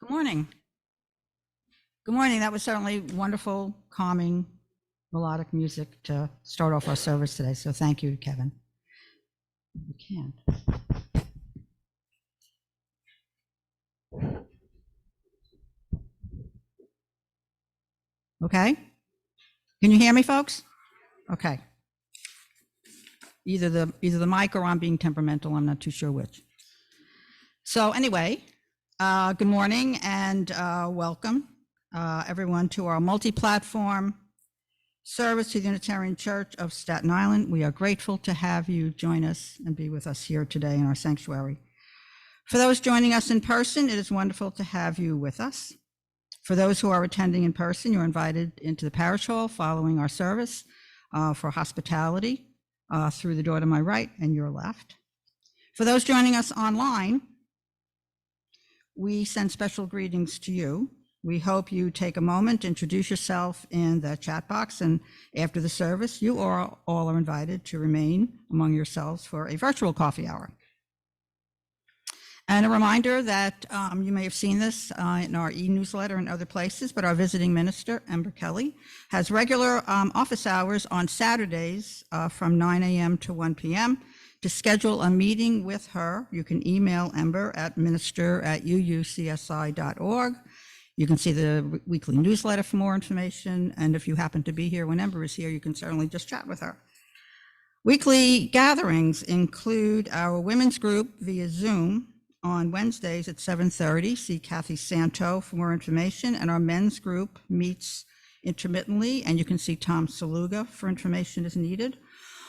Good morning. Good morning. That was certainly wonderful, calming, melodic music to start off our service today. So thank you, Kevin. You can. Okay. Can you hear me, folks? Okay. Either the mic or I'm being temperamental. I'm not too sure which. So anyway, good morning and welcome everyone to our multi-platform service to the Unitarian Church of Staten Island. We are grateful to have you join us and be with us here today in our sanctuary. For those joining us in person, it is wonderful to have you with us. For those who are attending in person, you're invited into the parish hall following our service for hospitality through the door to my right and your left. For those joining us online, we send special greetings to you. We hope you take a moment to introduce yourself in the chat box, and after the service, you all are invited to remain among yourselves for a virtual coffee hour. And a reminder that you may have seen this in our e-newsletter and other places, but our visiting minister, Ember Kelley, has regular office hours on Saturdays from 9 a.m. to 1 p.m. To schedule a meeting with her, you can email Ember at minister@uucsi.org. You can see the weekly newsletter for more information. And if you happen to be here when Ember is here, you can certainly just chat with her. Weekly gatherings include our women's group via Zoom on Wednesdays at 7:30. See Kathy Santo for more information. And our men's group meets intermittently, and you can see Tom Saluga for information as needed.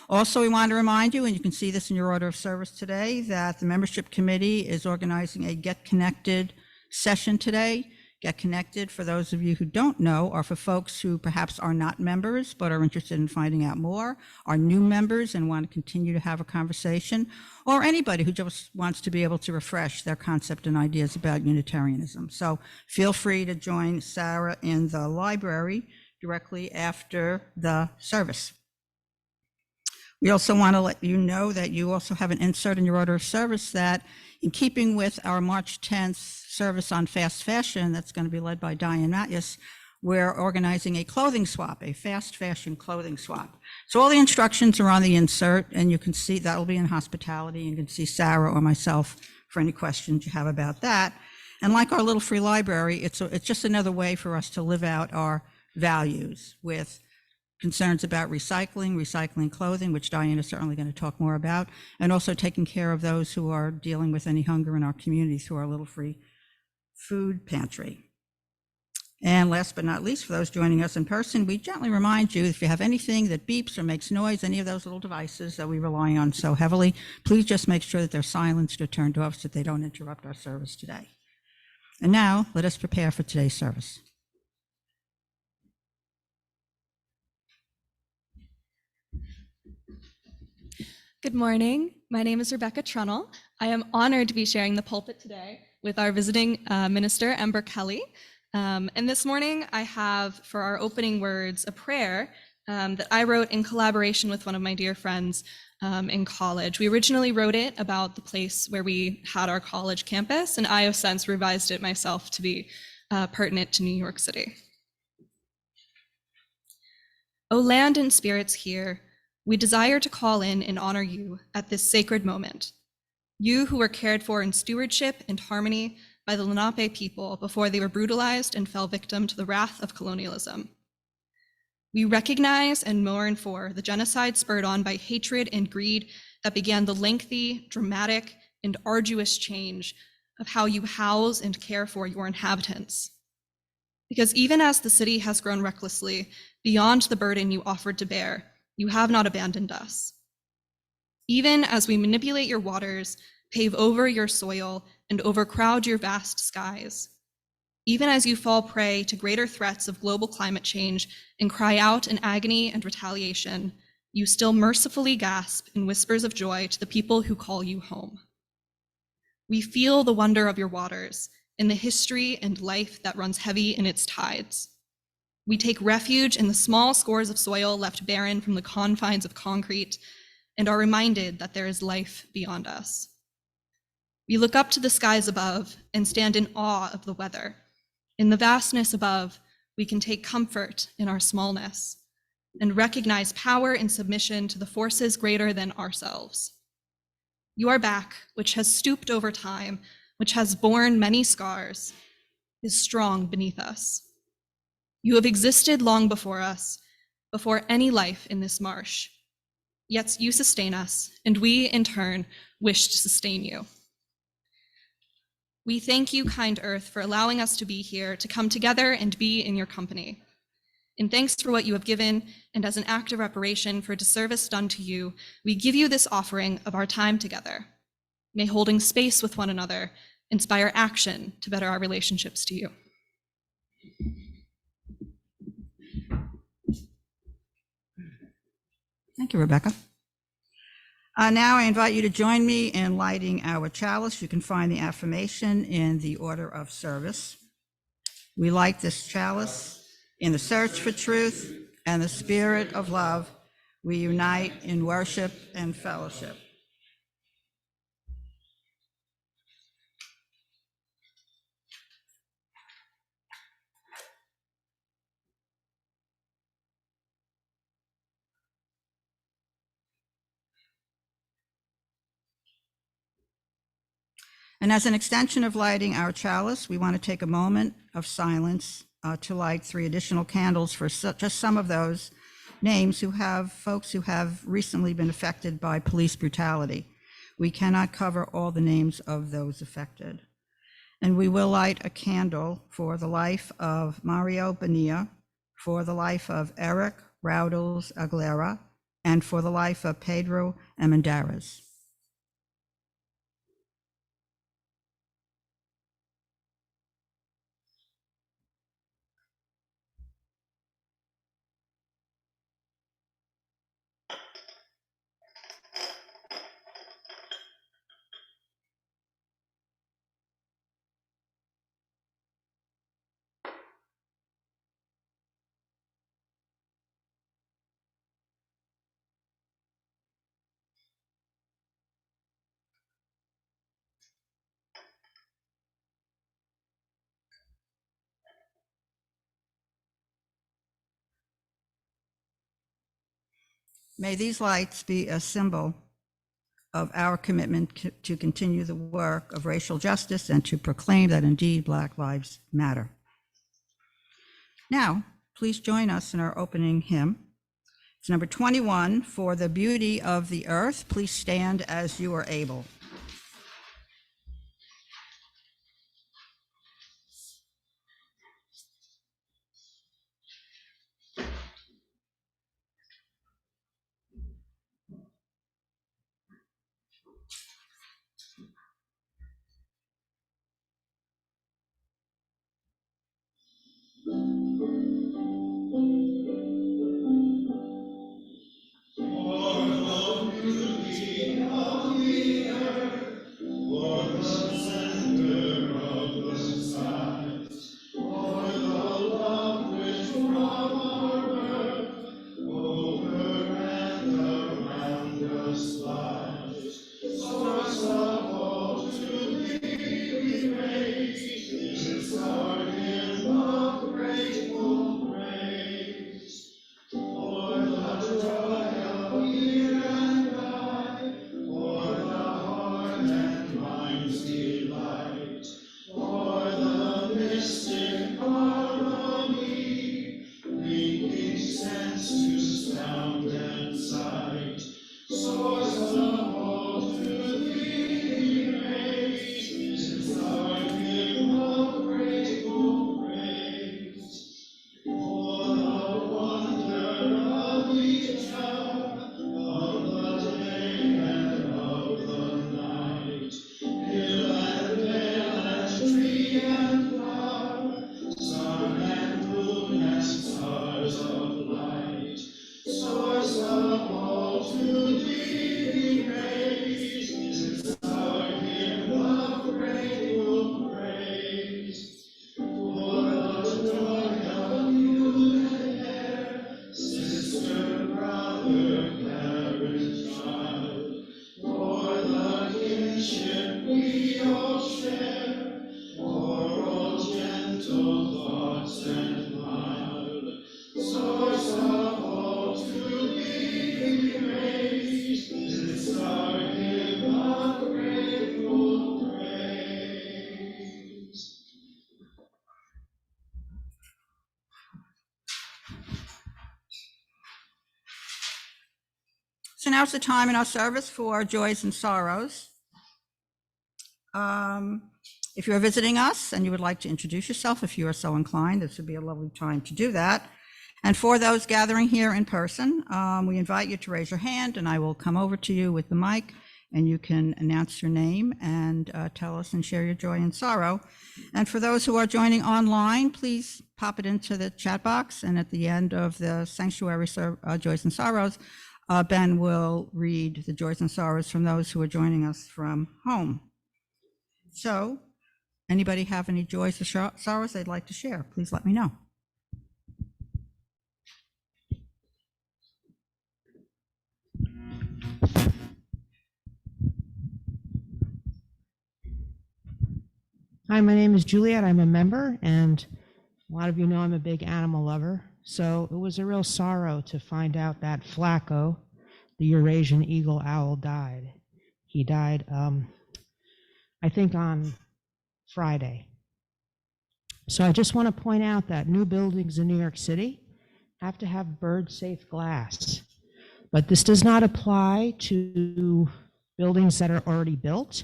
Also, we want to remind you, and you can see this in your order of service today, that the membership committee is organizing a Get Connected session today. Get Connected, for those of you who don't know, are for folks who perhaps are not members but are interested in finding out more, are new members and want to continue to have a conversation, or anybody who just wants to be able to refresh their concept and ideas about Unitarianism. So feel free to join Sarah in the library directly after the service. We also want to let you know that you also have an insert in your order of service that, in keeping with our March 10th service on fast fashion that's going to be led by Diane Mattias, we're organizing a clothing swap, a fast fashion clothing swap. So all the instructions are on the insert, and you can see that will be in hospitality. You can see Sarah or myself for any questions you have about that. And like our little free library, it's just another way for us to live out our values with concerns about recycling clothing, which Diane is certainly going to talk more about, and also taking care of those who are dealing with any hunger in our community through our little free food pantry. And last but not least, for those joining us in person, we gently remind you, if you have anything that beeps or makes noise, any of those little devices that we rely on so heavily, please just make sure that they're silenced or turned off so that they don't interrupt our service today. And now, let us prepare for today's service. Good morning. My name is Rebekah Trunnell. I am honored to be sharing the pulpit today with our visiting minister, Ember Kelley. And this morning I have for our opening words a prayer that I wrote in collaboration with one of my dear friends in college. We originally wrote it about the place where we had our college campus, and I have since revised it myself to be pertinent to New York City. O land and spirits here, we desire to call in and honor you at this sacred moment. You who were cared for in stewardship and harmony by the Lenape people before they were brutalized and fell victim to the wrath of colonialism. We recognize and mourn for the genocide spurred on by hatred and greed that began the lengthy, dramatic, and arduous change of how you house and care for your inhabitants. Because even as the city has grown recklessly beyond the burden you offered to bear, you have not abandoned us. Even as we manipulate your waters, pave over your soil, and overcrowd your vast skies, even as you fall prey to greater threats of global climate change and cry out in agony and retaliation, you still mercifully gasp in whispers of joy to the people who call you home. We feel the wonder of your waters and the history and life that runs heavy in its tides. We take refuge in the small scores of soil left barren from the confines of concrete and are reminded that there is life beyond us. We look up to the skies above and stand in awe of the weather. In the vastness above, we can take comfort in our smallness and recognize power in submission to the forces greater than ourselves. Your back, which has stooped over time, which has borne many scars, is strong beneath us. You have existed long before us, before any life in this marsh. Yet you sustain us, and we, in turn, wish to sustain you. We thank you, kind Earth, for allowing us to be here, to come together and be in your company. In thanks for what you have given, and as an act of reparation for disservice done to you, we give you this offering of our time together. May holding space with one another inspire action to better our relationships to you. Thank you, Rebekah. Now I invite you to join me in lighting our chalice. You can find the affirmation in the order of service. We light this chalice in the search for truth and the spirit of love. We unite in worship and fellowship. And as an extension of lighting our chalice, we want to take a moment of silence to light 3 additional candles for just some of those names folks who have recently been affected by police brutality. We cannot cover all the names of those affected. And we will light a candle for the life of Mario Bonilla, for the life of Eric Raudels Aguilera, and for the life of Pedro Amendarez. May these lights be a symbol of our commitment to continue the work of racial justice and to proclaim that indeed Black lives matter. Now, please join us in our opening hymn. It's number 21, For the Beauty of the Earth. Please stand as you are able. gentle thoughts and mild, source of hope to be raised, this our hymn of grateful praise. So now's the time in our service for joys and sorrows. If you're visiting us and you would like to introduce yourself, if you are so inclined, this would be a lovely time to do that. And for those gathering here in person, we invite you to raise your hand and I will come over to you with the mic and you can announce your name and tell us and share your joy and sorrow. And for those who are joining online, please pop it into the chat box. And at the end of the sanctuary joys and sorrows, Ben will read the joys and sorrows from those who are joining us from home. So, anybody have any joys or sorrows they'd like to share? Please let me know. Hi, my name is Juliet. I'm a member, and a lot of you know I'm a big animal lover. So it was a real sorrow to find out that Flacco, the Eurasian eagle owl, died. He died, I think, on Friday. So I just want to point out that new buildings in New York City have to have bird-safe glass. But this does not apply to buildings that are already built.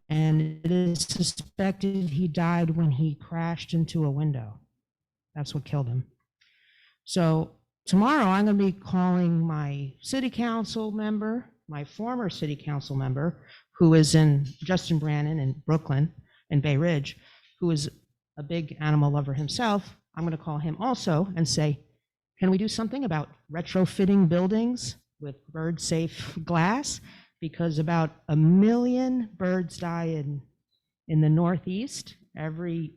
And it is suspected he died when he crashed into a window. That's what killed him. So tomorrow I'm going to be calling my city council member, my former city council member, who is in Justin Brannon in Brooklyn and Bay Ridge, who is a big animal lover himself. I'm going to call him also and say, can we do something about retrofitting buildings with bird-safe glass? Because about 1 million birds die in the Northeast every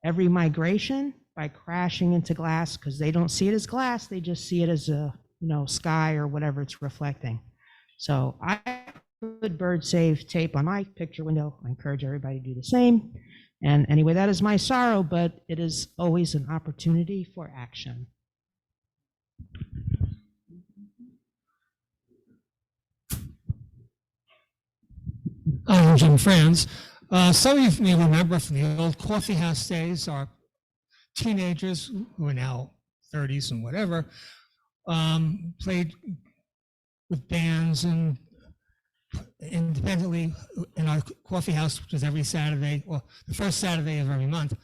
migration by crashing into glass, because they don't see it as glass, they just see it as a sky or whatever it's reflecting. So I put bird-safe tape on my picture window. I encourage everybody to do the same. And anyway, that is my sorrow, but it is always an opportunity for action. I'm Jim Franz. Some of you may remember from the old coffee house days, our teenagers who are now 30s and whatever, played with bands and independently in our coffee house, which was every Saturday, or the first Saturday of every month.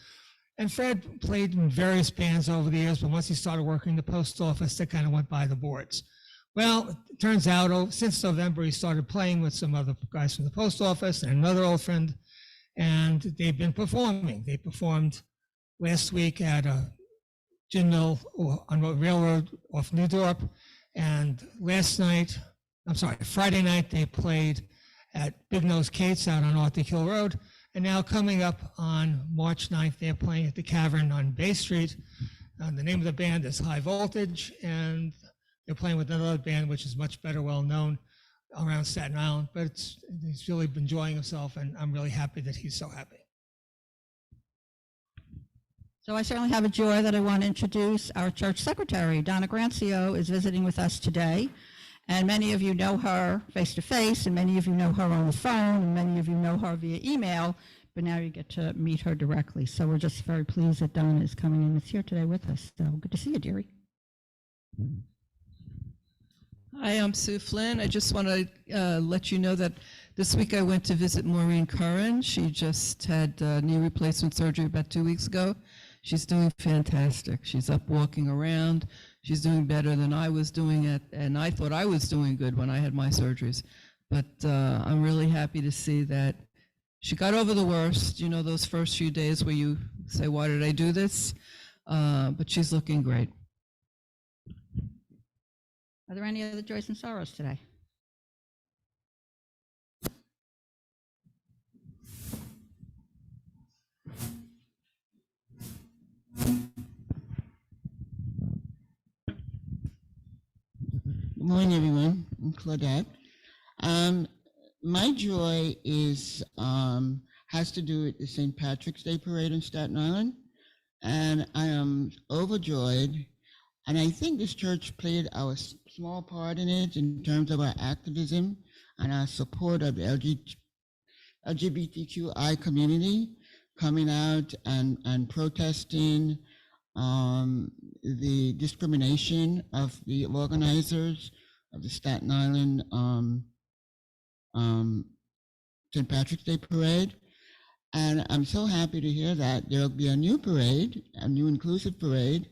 And Fred played in various bands over the years, but once he started working in the post office, they kind of went by the boards. Well, it turns out since November, he started playing with some other guys from the post office and another old friend, and they've been performing. They performed last week at a gin mill on a railroad off New Dorp, and Friday night, they played at Big Nose Kate's out on Arthur Hill Road, and now coming up on March 9th, they're playing at the Cavern on Bay Street. The name of the band is High Voltage, and they're playing with another band which is much better well known around Staten Island, but he's really been enjoying himself, and I'm really happy that he's so happy. So I certainly have a joy that I want to introduce. Our church secretary, Donna Grancio, is visiting with us today. And many of you know her face-to-face, and many of you know her on the phone, and many of you know her via email, but now you get to meet her directly. So we're just very pleased that Donna is coming and is here today with us. So good to see you, dearie. Hi, I'm Sue Flynn. I just want to let you know that this week I went to visit Maureen Curran. She just had knee replacement surgery about 2 weeks ago. She's doing fantastic. She's up walking around. She's doing better than I was doing it, and I thought I was doing good when I had my surgeries. But I'm really happy to see that she got over the worst, those first few days where you say, why did I do this? But she's looking great. Are there any other joys and sorrows today? Good morning, everyone. I'm Claudette. My joy is has to do with the St. Patrick's Day Parade in Staten Island. And I am overjoyed. And I think this church played our small part in it in terms of our activism and our support of the LGBTQI community, coming out and protesting the discrimination of the organizers of the Staten Island St. Patrick's Day Parade. And I'm so happy to hear that there'll be a new parade, a new inclusive parade,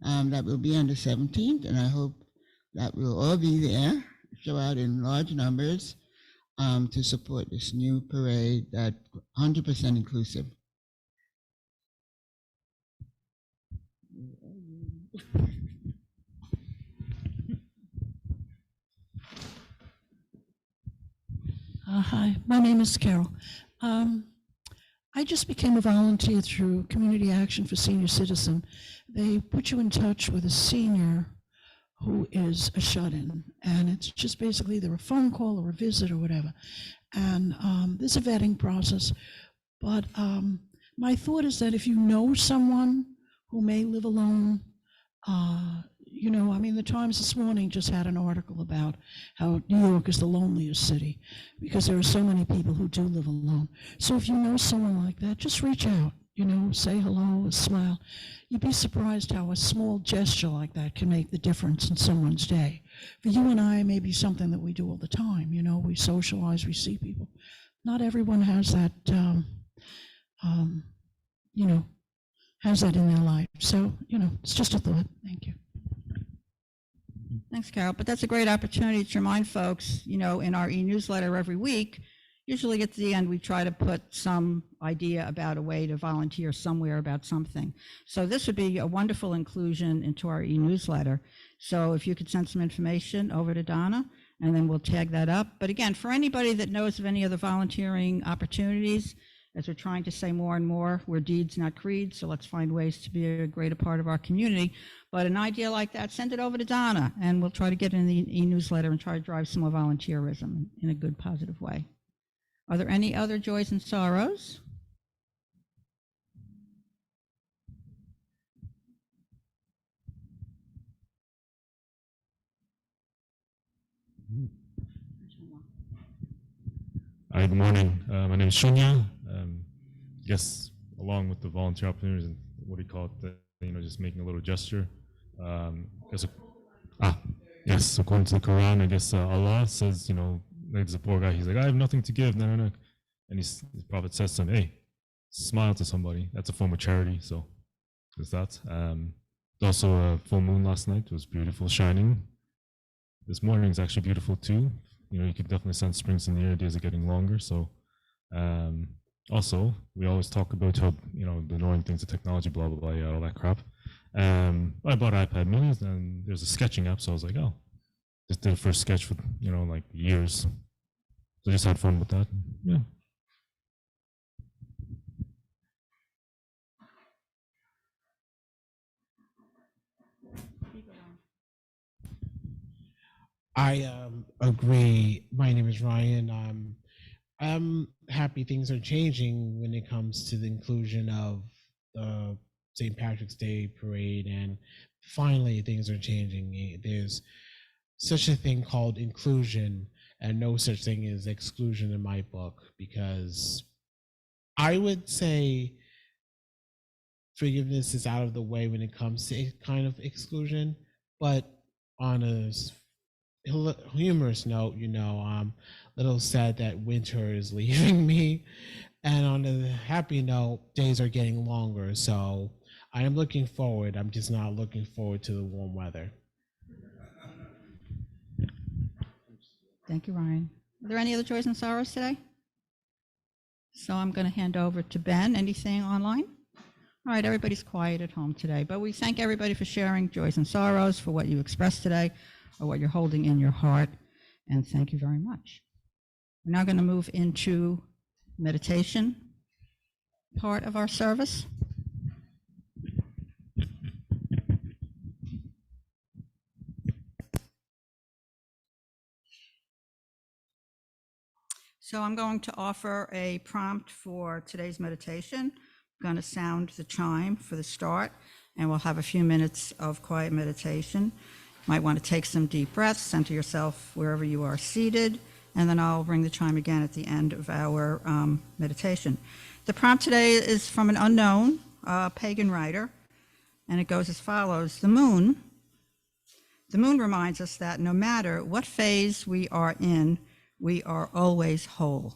that will be on the 17th. And I hope that we'll all be there, show out in large numbers to support this new parade that's 100% inclusive. Hi, my name is Carol. I just became a volunteer through Community Action for Senior Citizen. They put you in touch with a senior who is a shut-in, and it's just basically either a phone call or a visit or whatever. And there's a vetting process, but my thought is that if you know someone who may live alone, you know, I mean, the Times this morning just had an article about how New York is the loneliest city because there are so many people who do live alone. So if you know someone like that, just reach out, you know, say hello, smile. You'd be surprised how a small gesture like that can make the difference in someone's day. For you and I, it may be something that we do all the time, you know, we socialize, we see people. Not everyone has that, you know, has that in their life. So, you know, it's just a thought. Thank you. Thanks, Carol. But that's a great opportunity to remind folks, you know, in our e-newsletter every week, usually at the end, we try to put some idea about a way to volunteer somewhere about something. So this would be a wonderful inclusion into our e-newsletter. So if you could send some information over to Donna, and then we'll tag that up. But again, for anybody that knows of any other volunteering opportunities, as we're trying to say more and more, we're deeds, not creeds, so let's find ways to be a greater part of our community. But an idea like that, send it over to Donna, and we'll try to get in the e-newsletter and try to drive some more volunteerism in a good, positive way. Are there any other joys and sorrows? Hi, good morning. My name is Shunya. Yes, along with the volunteer opportunities and what do you call it, you know, just making a little gesture. Yes, according to the Quran, I guess Allah says, you know, like there's a poor guy, he's like, I have nothing to give, no. And the Prophet says to him, hey, smile to somebody. That's a form of charity, so there's that. Also a full moon last night, it was beautiful, shining. This morning is actually beautiful too. You know, you could definitely sense springs in the air, days are getting longer, so also, we always talk about how, you know, the annoying things of technology, blah, blah, blah, yeah, all that crap. I bought iPad minis and there's a sketching app, so I was like, oh, just did a first sketch for, you know, like years. So I just had fun with that. Yeah. I agree. My name is Ryan. I'm happy things are changing when it comes to the inclusion of the St. Patrick's Day parade, and finally things are changing. There's such a thing called inclusion and no such thing as exclusion in my book, because I would say forgiveness is out of the way when it comes to kind of exclusion, but on a humorous note, you know, I'm a little sad that winter is leaving me, and on a happy note, days are getting longer, so I am looking forward. I'm just not looking forward to the warm weather. Thank you, Ryan. Are there any other joys and sorrows today? So I'm going to hand over to Ben. Anything online? All right, everybody's quiet at home today, but we thank everybody for sharing joys and sorrows, for what you expressed today, or what you're holding in your heart, and thank you very much. We're now going to move into meditation part of our service. So I'm going to offer a prompt for today's meditation. I'm going to sound the chime for the start, and we'll have a few minutes of quiet meditation. You might want to take some deep breaths, center yourself wherever you are seated, and then I'll ring the chime again at the end of our meditation. The prompt today is from an unknown pagan writer, and it goes as follows. The moon reminds us that no matter what phase we are in, we are always whole.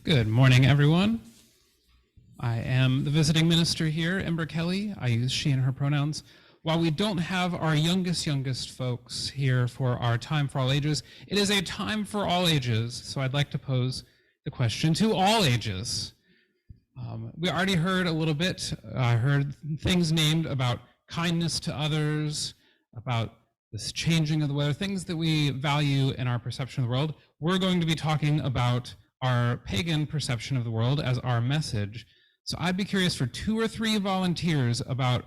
Good morning, everyone. I am the visiting minister here, Ember Kelley. I use she and her pronouns. While we don't have our youngest folks here for our Time for All Ages, it is a time for all ages, so I'd like to pose the question to all ages. We already heard a little bit, I heard things named about kindness to others, about this changing of the weather, things that we value in our perception of the world. We're going to be talking about our pagan perception of the world as our message. So I'd be curious for 2 or 3 volunteers about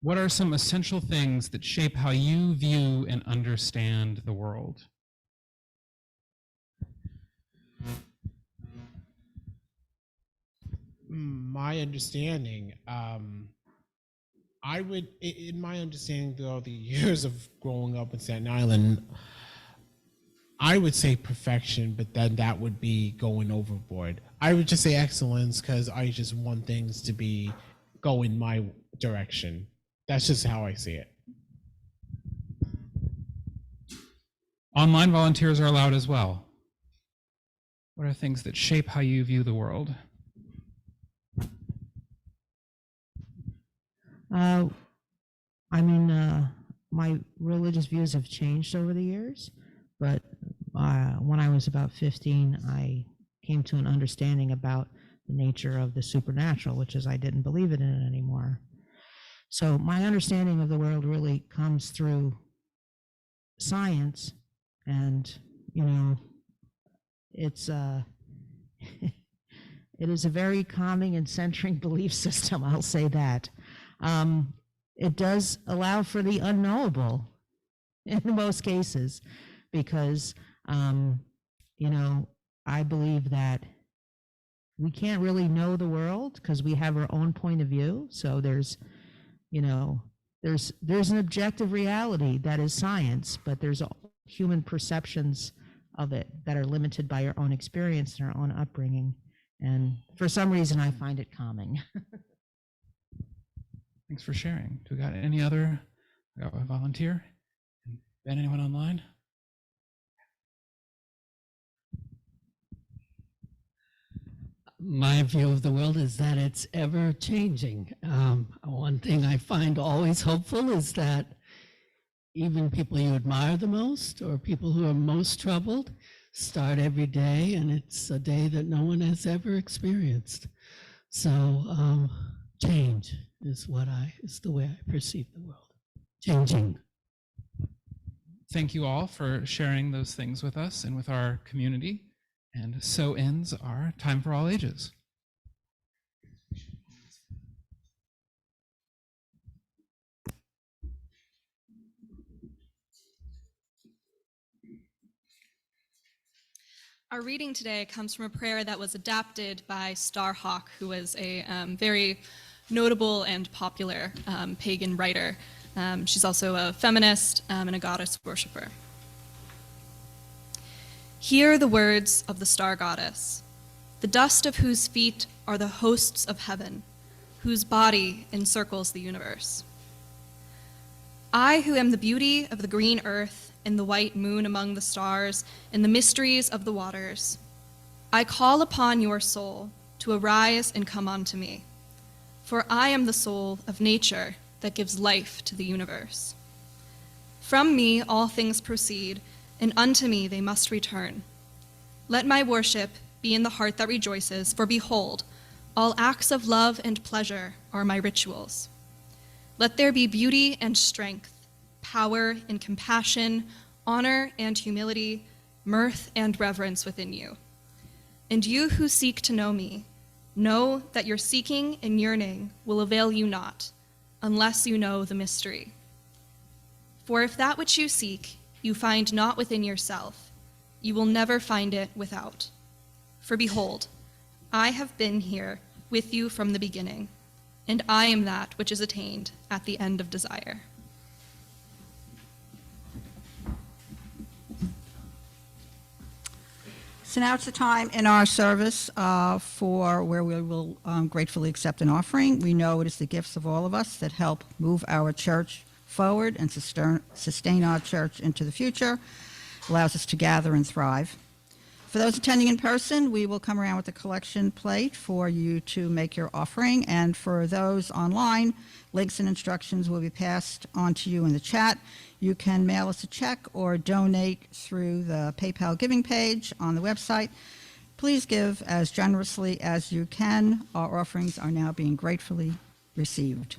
what are some essential things that shape how you view and understand the world? My understanding, I would, in my understanding throughout the years of growing up in Staten Island, I would say perfection, but then that would be going overboard. I would just say excellence because I just want things to be go in my direction. That's just how I see it. Online volunteers are allowed as well. What are things that shape how you view the world? My religious views have changed over the years, but when I was about 15, I came to an understanding about the nature of the supernatural, which is I didn't believe in it anymore. So my understanding of the world really comes through science, and it's it is a very calming and centering belief system. I'll say that. It does allow for the unknowable in most cases, because I believe that we can't really know the world because we have our own point of view. So there's an objective reality that is science, but there's human perceptions of it that are limited by our own experience and our own upbringing. And for some reason, I find it calming. Thanks for sharing. Do we got any other? We got a volunteer? Ben, anyone online? My view of the world is that it's ever changing. One thing I find always hopeful is that even people you admire the most or people who are most troubled start every day, and it's a day that no one has ever experienced. So change is the way I perceive the world. Changing. Thank you all for sharing those things with us and with our community. And so ends our Time for All Ages. Our reading today comes from a prayer that was adapted by Starhawk, who was a very notable and popular pagan writer. She's also a feminist and a goddess worshiper. Hear the words of the star goddess, the dust of whose feet are the hosts of heaven, whose body encircles the universe. I, who am the beauty of the green earth and the white moon among the stars and the mysteries of the waters, I call upon your soul to arise and come unto me, for I am the soul of nature that gives life to the universe. From me all things proceed, and unto me they must return. Let my worship be in the heart that rejoices, for behold, all acts of love and pleasure are my rituals. Let there be beauty and strength, power and compassion, honor and humility, mirth and reverence within you. And you who seek to know me, know that your seeking and yearning will avail you not, unless you know the mystery. For if that which you seek you find not within yourself, you will never find it without. For behold, I have been here with you from the beginning, and I am that which is attained at the end of desire. So now it's the time in our service for where we will gratefully accept an offering. We know it is the gifts of all of us that help move our church forward and sustain our church into the future, allows us to gather and thrive. For those attending in person, we will come around with a collection plate for you to make your offering. And for those online, links and instructions will be passed on to you in the chat. You can mail us a check or donate through the PayPal giving page on the website. Please give as generously as you can. Our offerings are now being gratefully received.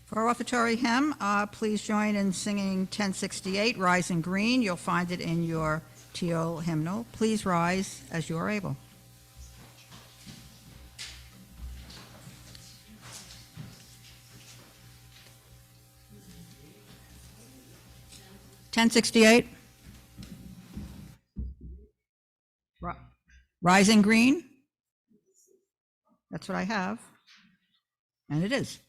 For our offertory hymn, please join in singing 1068, Rising Green. You'll find it in your teal hymnal. Please rise as you are able. (1068) Rising Green. That's what I have, and it is.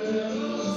Where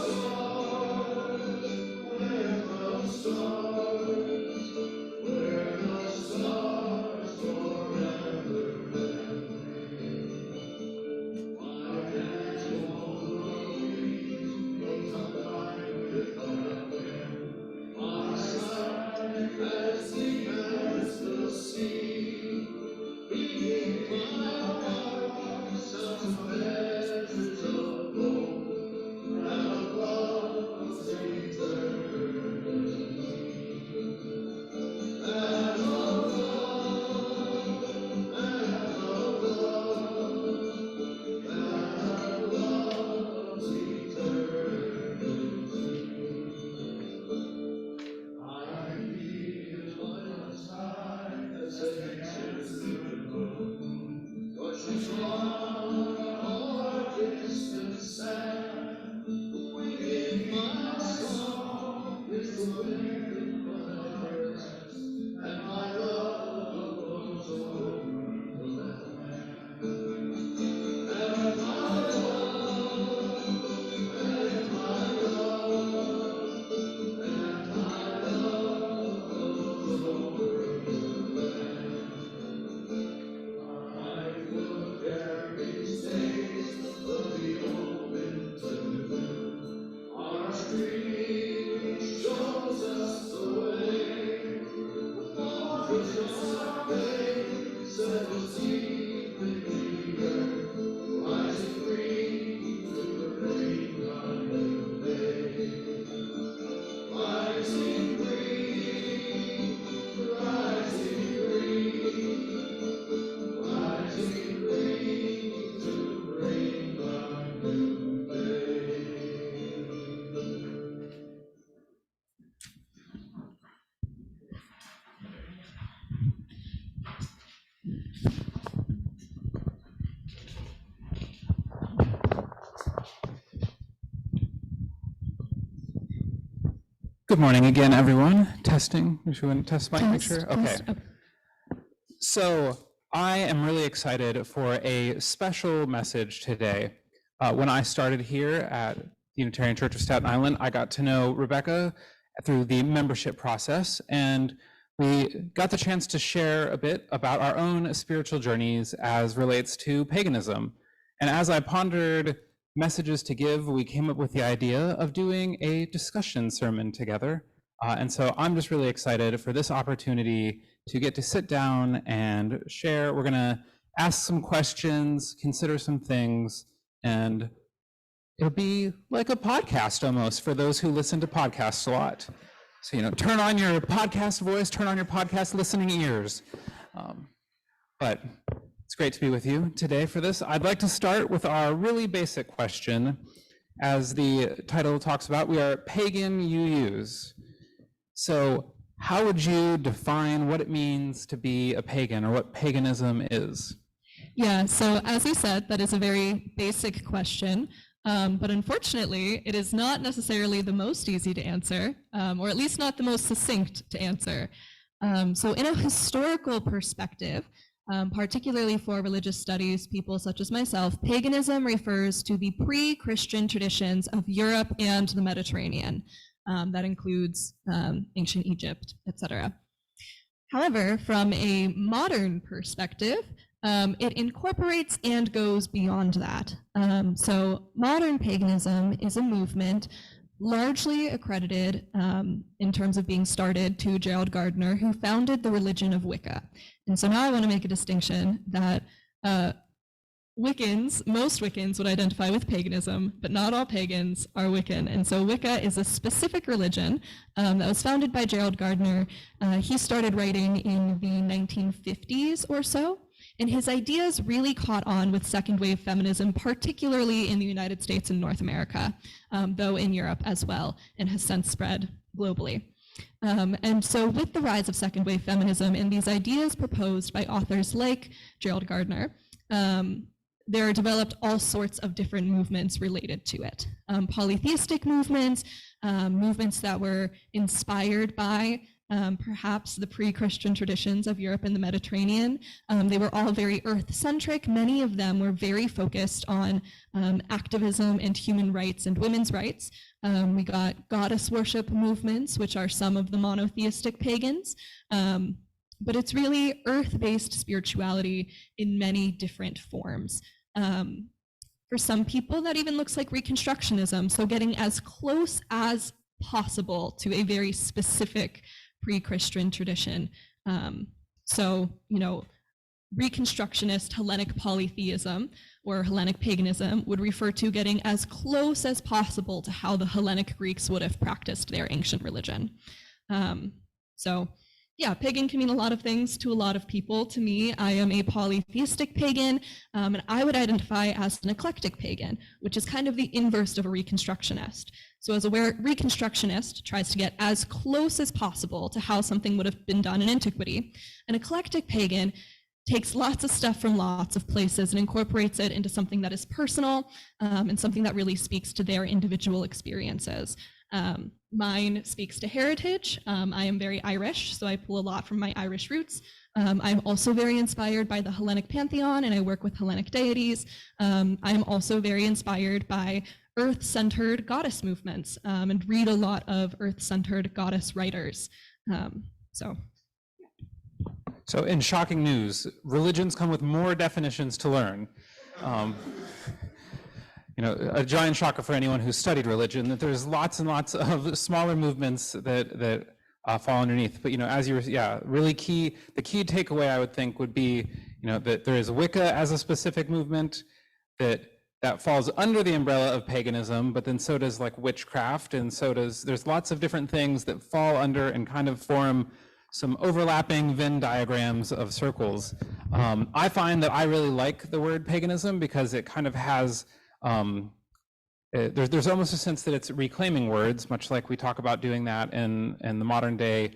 Good morning again, everyone. Testing. Should we test mic? Make sure. Okay. Test. So I am really excited for a special message today. When I started here at the Unitarian Church of Staten Island, I got to know Rebekah through the membership process, and we got the chance to share a bit about our own spiritual journeys as relates to paganism. And as I pondered messages to give, we came up with the idea of doing a discussion sermon together. And so I'm just really excited for this opportunity to get to sit down and share. We're gonna ask some questions, consider some things, and it'll be like a podcast almost for those who listen to podcasts a lot. So, turn on your podcast voice, turn on your podcast listening ears. But it's great to be with you today for this. I'd like to start with our really basic question. As the title talks about, we are Pagan UUs. So how would you define what it means to be a pagan, or what paganism is? Yeah, so as you said, that is a very basic question, but unfortunately, it is not necessarily the most easy to answer, or at least not the most succinct to answer. So in a historical perspective, particularly for religious studies people such as myself, paganism refers to the pre-Christian traditions of Europe and the Mediterranean. That includes ancient Egypt, etc. However, from a modern perspective, it incorporates and goes beyond that. So modern paganism is a movement largely accredited in terms of being started to Gerald Gardner, who founded the religion of Wicca. And so now I want to make a distinction that most Wiccans would identify with paganism, but not all pagans are Wiccan. And so Wicca is a specific religion that was founded by Gerald Gardner. He started writing in the 1950s or so, and his ideas really caught on with second wave feminism, particularly in the United States and North America, though in Europe as well, and has since spread globally. And so with the rise of second wave feminism and these ideas proposed by authors like Gerald Gardner, there are developed all sorts of different movements related to it. Polytheistic movements, movements that were inspired by perhaps the pre-Christian traditions of Europe and the Mediterranean. They were all very earth-centric. Many of them were very focused on activism and human rights and women's rights. We got goddess worship movements, which are some of the monotheistic pagans. But it's really earth-based spirituality in many different forms. For some people, that even looks like Reconstructionism, so getting as close as possible to a very specific pre-Christian tradition. So, Reconstructionist Hellenic polytheism or Hellenic paganism would refer to getting as close as possible to how the Hellenic Greeks would have practiced their ancient religion. So Yeah, pagan can mean a lot of things to a lot of people. To me, I am a polytheistic pagan, and I would identify as an eclectic pagan, which is kind of the inverse of a Reconstructionist. So as a Reconstructionist tries to get as close as possible to how something would have been done in antiquity, an eclectic pagan takes lots of stuff from lots of places and incorporates it into something that is personal and something that really speaks to their individual experiences. Mine speaks to heritage. I am very Irish, so I pull a lot from my Irish roots. I'm also very inspired by the Hellenic pantheon, and I work with Hellenic deities. I'm also very inspired by Earth-centered goddess movements and read a lot of Earth-centered goddess writers. So in shocking news, religions come with more definitions to learn. A giant shocker for anyone who's studied religion, that there's lots and lots of smaller movements that fall underneath. But as you were, really key. The key takeaway I would think would be, that there is Wicca as a specific movement that falls under the umbrella of paganism, but then so does like witchcraft, and so does there's lots of different things that fall under and kind of form some overlapping Venn diagrams of circles. I find that I really like the word paganism because it kind of has. There's almost a sense that it's reclaiming words, much like we talk about doing that in the modern day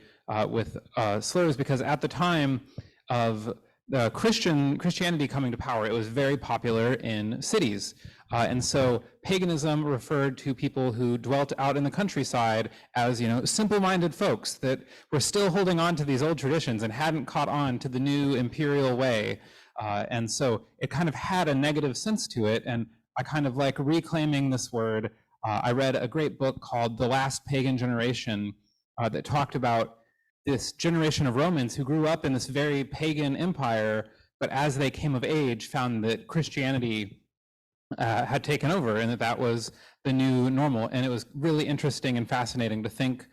with slurs, because at the time of the Christianity coming to power, it was very popular in cities. And so paganism referred to people who dwelt out in the countryside as, simple-minded folks that were still holding on to these old traditions and hadn't caught on to the new imperial way. And so it kind of had a negative sense to it. And I kind of like reclaiming this word. I read a great book called The Last Pagan Generation that talked about this generation of Romans who grew up in this very pagan empire, but as they came of age, found that Christianity had taken over and that was the new normal. And it was really interesting and fascinating to think,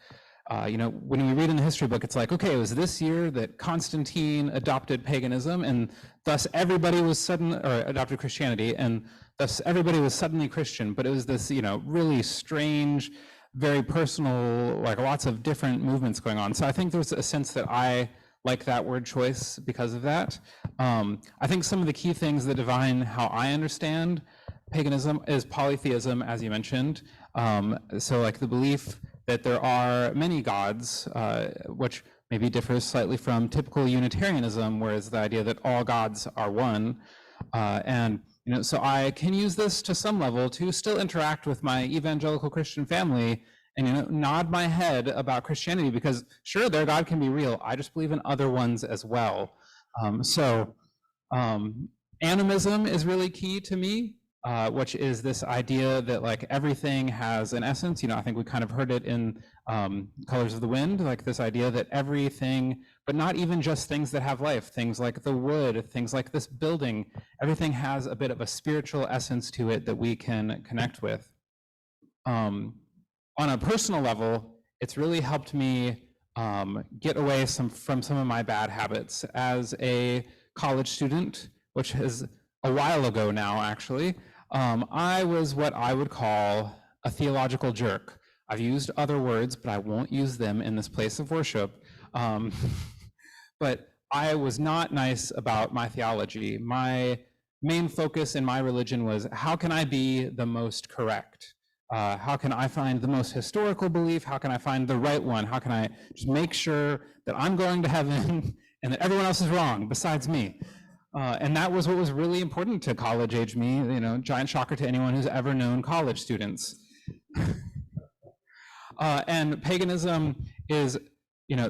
when we read in the history book, it's like, okay, it was this year that Constantine adopted paganism, and thus everybody was adopted Christianity, and thus everybody was suddenly Christian. But it was this, really strange, very personal, like lots of different movements going on. So I think there's a sense that I like that word choice because of that. I think some of the key things that define how I understand paganism is polytheism, as you mentioned. So like the belief that there are many gods, which maybe differs slightly from typical Unitarianism, whereas the idea that all gods are one. So I can use this to some level to still interact with my evangelical Christian family and nod my head about Christianity, because sure, their God can be real. I just believe in other ones as well. Animism is really key to me, which is this idea that like everything has an essence. I think we kind of heard it in Colors of the Wind, like this idea that everything, but not even just things that have life, things like the wood, things like this building, everything has a bit of a spiritual essence to it that we can connect with. On a personal level, it's really helped me get away from some of my bad habits. As a college student, which is a while ago now, actually, I was what I would call a theological jerk. I've used other words, but I won't use them in this place of worship. But I was not nice about my theology. My main focus in my religion was, how can I be the most correct? How can I find the most historical belief? How can I find the right one? How can I just make sure that I'm going to heaven and that everyone else is wrong besides me? And that was what was really important to college-age me, giant shocker to anyone who's ever known college students. And paganism is,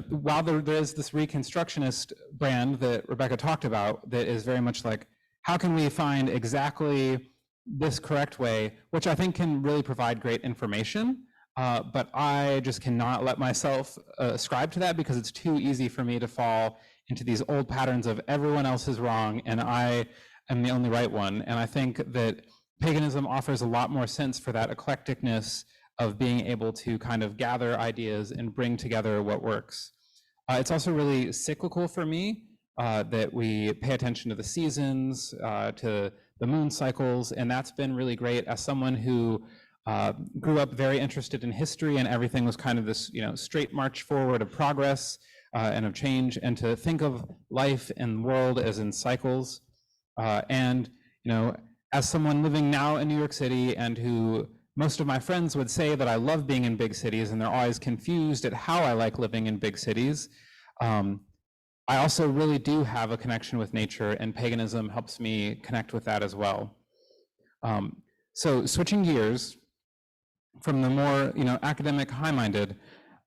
while there is this Reconstructionist brand that Rebekah talked about that is very much like, how can we find exactly this correct way, which I think can really provide great information, but I just cannot let myself ascribe to that, because it's too easy for me to fall into these old patterns of everyone else is wrong and I am the only right one. And I think that paganism offers a lot more sense for that eclecticness of being able to kind of gather ideas and bring together what works. It's also really cyclical for me, that we pay attention to the seasons, to the moon cycles, and that's been really great as someone who grew up very interested in history and everything was kind of this, straight march forward of progress. and of change, and to think of life and the world as in cycles. And, you know, as someone living now in New York City, and who most of my friends would say that I love being in big cities, and they're always confused at how I like living in big cities, I also really do have a connection with nature, and paganism helps me connect with that as well. So switching gears from the more, you know, academic, high-minded,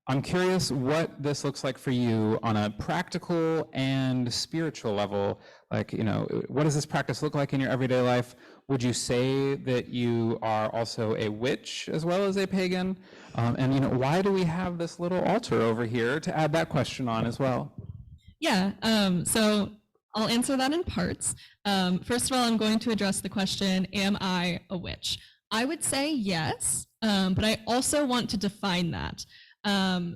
I'm curious what this looks like for you on a practical and spiritual level. Like, you know, what does this practice look like in your everyday life? Would you say that you are also a witch as well as a pagan? And, you know, why do we have this little altar over here to add that question on as well? Yeah, so I'll answer that in parts. First of all, I'm going to address the question, am I a witch? I would say yes, but I also want to define that.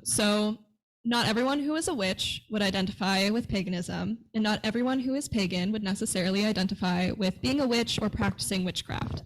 So not everyone who is a witch would identify with paganism, and not everyone who is pagan would necessarily identify with being a witch or practicing witchcraft.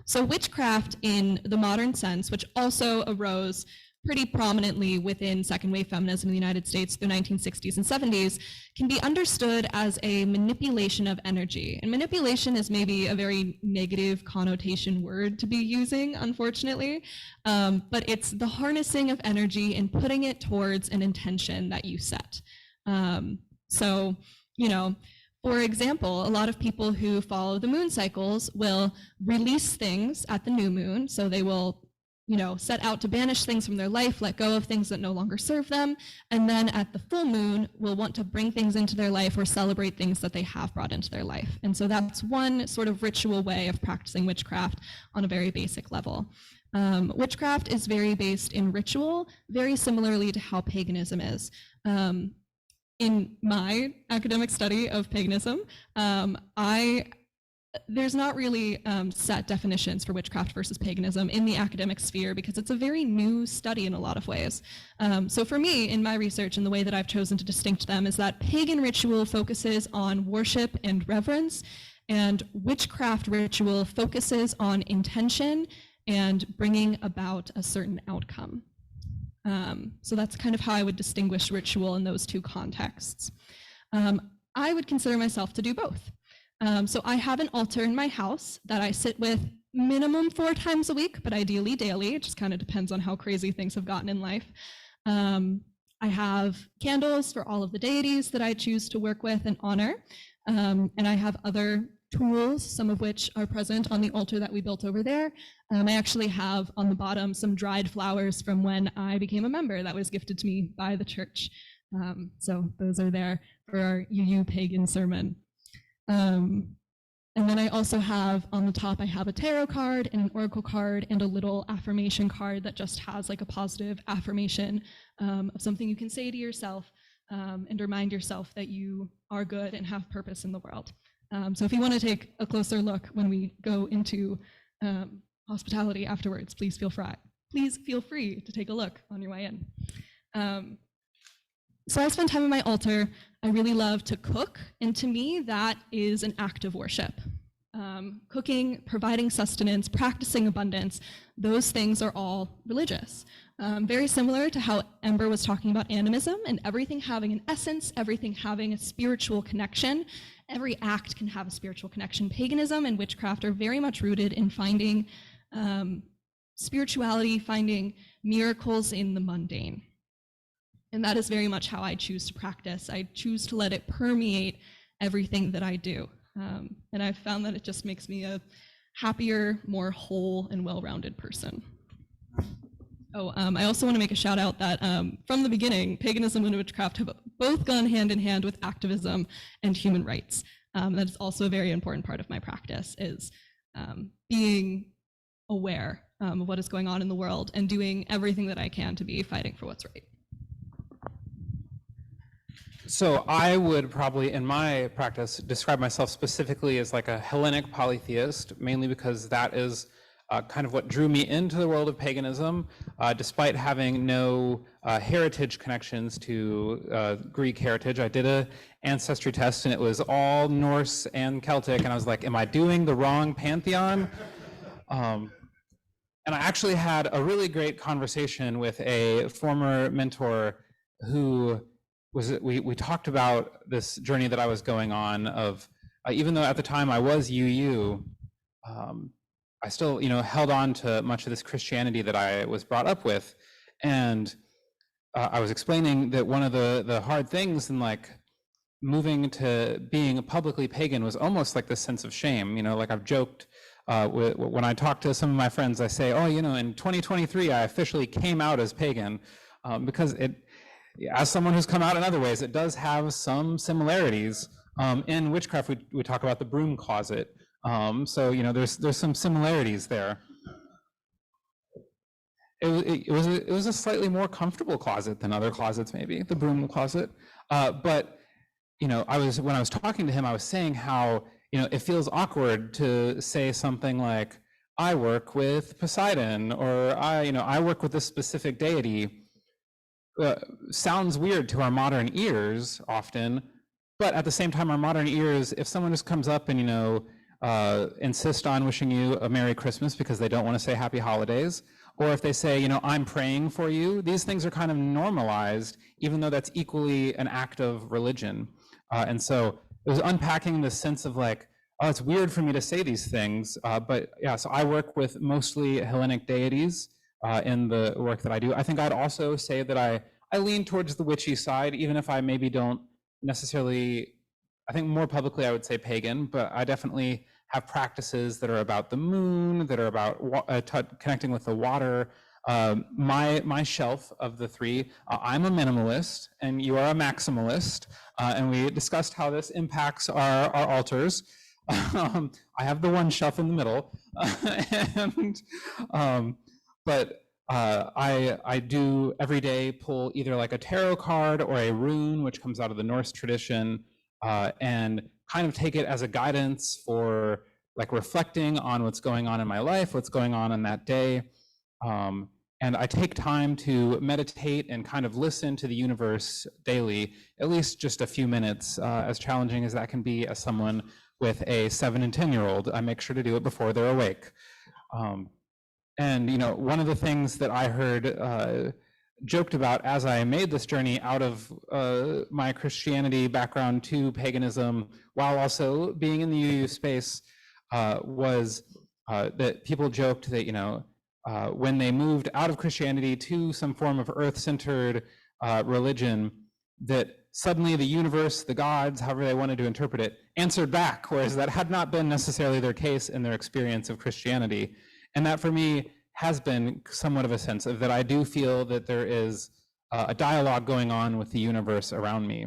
So witchcraft in the modern sense, which also arose pretty prominently within second wave feminism in the United States through the 1960s and 70s, can be understood as a manipulation of energy. And manipulation is maybe a very negative connotation word to be using, unfortunately, but it's the harnessing of energy and putting it towards an intention that you set. So, you know, for example, a lot of people who follow the moon cycles will release things at the new moon, so they will, you know, set out to banish things from their life, let go of things that no longer serve them, and then at the full moon will want to bring things into their life or celebrate things that they have brought into their life. And so that's one sort of ritual way of practicing witchcraft on a very basic level. Witchcraft is very based in ritual, very similarly to how paganism is. In my academic study of paganism, there's not really set definitions for witchcraft versus paganism in the academic sphere because it's a very new study in a lot of ways. So for me, in my research, and the way that I've chosen to distinct them is that pagan ritual focuses on worship and reverence, and witchcraft ritual focuses on intention and bringing about a certain outcome. So that's kind of how I would distinguish ritual in those two contexts. I would consider myself to do both. So I have an altar in my house that I sit with minimum 4 times a week, but ideally daily. It just kind of depends on how crazy things have gotten in life. I have candles for all of the deities that I choose to work with and honor. And I have other tools, some of which are present on the altar that we built over there. I actually have on the bottom some dried flowers from when I became a member that was gifted to me by the church. So those are there for our UU pagan sermon. And then I also have on the top, I have a tarot card and an oracle card and a little affirmation card that just has like a positive affirmation of something you can say to yourself and remind yourself that you are good and have purpose in the world. So if you want to take a closer look when we go into hospitality afterwards, please feel free to take a look on your way in. So I spend time at my altar. I really love to cook, and to me, that is an act of worship. Cooking, providing sustenance, practicing abundance, those things are all religious. Very similar to how Ember was talking about animism and everything having an essence, everything having a spiritual connection. Every act can have a spiritual connection. Paganism and witchcraft are very much rooted in finding spirituality, finding miracles in the mundane. And that is very much how I choose to practice. I choose to let it permeate everything that I do. And I've found that it just makes me a happier, more whole and well-rounded person. Oh, I also want to make a shout out that from the beginning, paganism and witchcraft have both gone hand in hand with activism and human rights. That is also a very important part of my practice, is being aware of what is going on in the world and doing everything that I can to be fighting for what's right. So I would probably, in my practice, describe myself specifically as like a Hellenic polytheist, mainly because that is kind of what drew me into the world of paganism, despite having no heritage connections to Greek heritage. I did an ancestry test and it was all Norse and Celtic, and I was like, am I doing the wrong pantheon? And I actually had a really great conversation with a former mentor who we talked about this journey that I was going on of, even though at the time I was UU, I still, held on to much of this Christianity that I was brought up with. And I was explaining that one of the hard things in like moving to being publicly pagan was almost like this sense of shame. Like I've joked when I talk to some of my friends, I say, oh, in 2023, I officially came out as pagan, because as someone who's come out in other ways, it does have some similarities. In witchcraft, we talk about the broom closet. So there's some similarities there. It was a slightly more comfortable closet than other closets, maybe the broom closet. But when I was talking to him, I was saying how it feels awkward to say something like, I work with Poseidon, or I work with this specific deity. Sounds weird to our modern ears often, but at the same time, our modern ears, if someone just comes up and insist on wishing you a Merry Christmas because they don't want to say Happy Holidays, or if they say, I'm praying for you, these things are kind of normalized, even though that's equally an act of religion. And so it was unpacking the sense of like, oh, it's weird for me to say these things, but yeah, so I work with mostly Hellenic deities in the work that I do. I think I'd also say that I lean towards the witchy side, even if I maybe don't necessarily, I think more publicly I would say pagan, but I definitely have practices that are about the moon, that are about connecting with the water. My shelf of the three, I'm a minimalist and you are a maximalist, and we discussed how this impacts our altars. I have the one shelf in the middle, but I do every day pull either like a tarot card or a rune, which comes out of the Norse tradition, and kind of take it as a guidance for like reflecting on what's going on in my life, what's going on in that day. And I take time to meditate and kind of listen to the universe daily, at least just a few minutes, as challenging as that can be as someone with a 7 and 10-year-old. I make sure to do it before they're awake. And one of the things that I heard joked about as I made this journey out of my Christianity background to paganism, while also being in the UU space, was that people joked that when they moved out of Christianity to some form of earth-centered religion, that suddenly the universe, the gods, however they wanted to interpret it, answered back, whereas that had not been necessarily their case in their experience of Christianity. And that for me has been somewhat of a sense of that I do feel that there is a dialogue going on with the universe around me.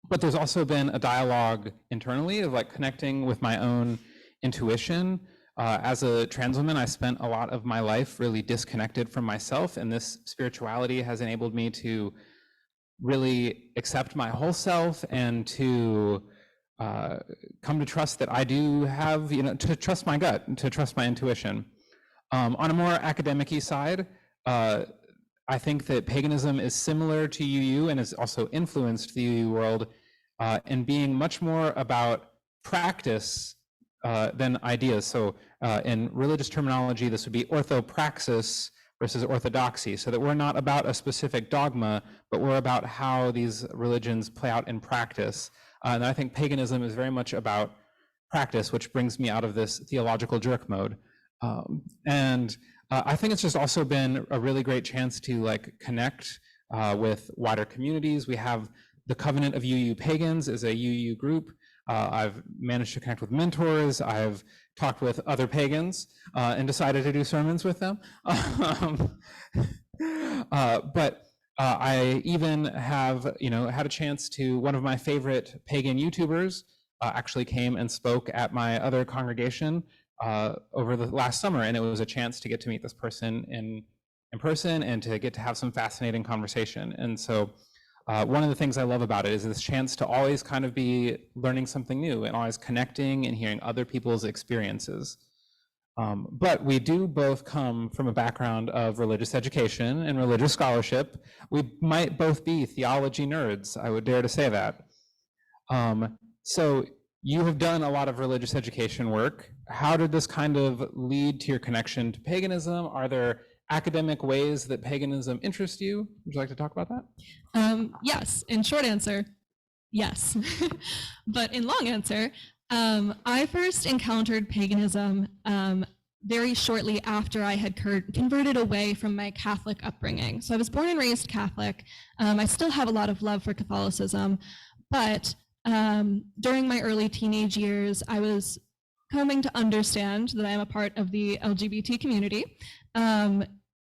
But there's also been a dialogue internally of like connecting with my own intuition. As a trans woman, I spent a lot of my life really disconnected from myself, and this spirituality has enabled me to really accept my whole self and to come to trust that I do have, to trust my gut and to trust my intuition. On a more academic-y side, I think that paganism is similar to UU and has also influenced the UU world in being much more about practice than ideas. So in religious terminology, this would be orthopraxis versus orthodoxy, so that we're not about a specific dogma, but we're about how these religions play out in practice. And I think paganism is very much about practice, which brings me out of this theological jerk mode. I think it's just also been a really great chance to like connect with wider communities. We have the Covenant of UU Pagans is a UU group. I've managed to connect with mentors. I've talked with other pagans and decided to do sermons with them. But I even have, had a chance to, one of my favorite pagan YouTubers actually came and spoke at my other congregation over the last summer, and it was a chance to get to meet this person in person and to get to have some fascinating conversation. And so one of the things I love about it is this chance to always kind of be learning something new and always connecting and hearing other people's experiences. But we do both come from a background of religious education and religious scholarship. We might both be theology nerds, I would dare to say that. So you have done a lot of religious education work. How did this kind of lead to your connection to paganism? Are there academic ways that paganism interests you. Would you like to talk about that? Yes, in short answer, yes. But in long answer, I first encountered paganism very shortly after I had converted away from my Catholic upbringing. So I was born and raised Catholic. I still have a lot of love for Catholicism, but during my early teenage years, I was coming to understand that I am a part of the LGBT community.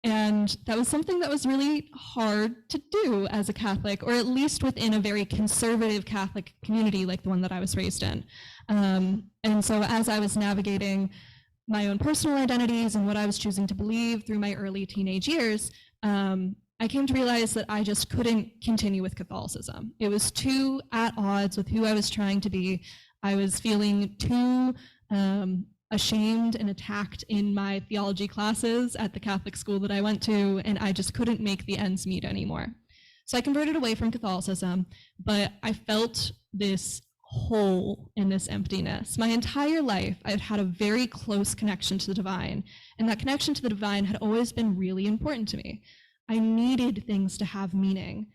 And that was something that was really hard to do as a Catholic, or at least within a very conservative Catholic community like the one that I was raised in. And so as I was navigating my own personal identities and what I was choosing to believe through my early teenage years, I came to realize that I just couldn't continue with Catholicism. It was too at odds with who I was trying to be. I was feeling too ashamed and attacked in my theology classes at the Catholic school that I went to, and I just couldn't make the ends meet anymore. So I converted away from Catholicism, but I felt this hole in this emptiness. My entire life, I've had a very close connection to the divine, and that connection to the divine had always been really important to me. I needed things to have meaning.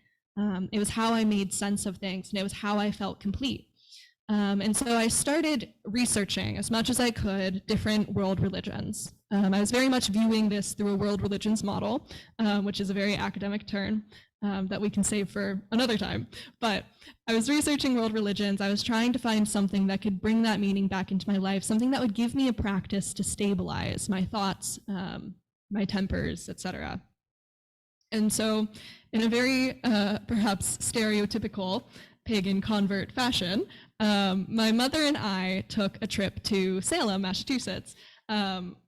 It was how I made sense of things, and it was how I felt complete. And so I started researching as much as I could different world religions. I was very much viewing this through a world religions model, which is a very academic term that we can save for another time. But I was researching world religions. I was trying to find something that could bring that meaning back into my life, something that would give me a practice to stabilize my thoughts, my tempers, etc. And so in a very perhaps stereotypical pagan convert fashion, my mother and I took a trip to Salem, Massachusetts,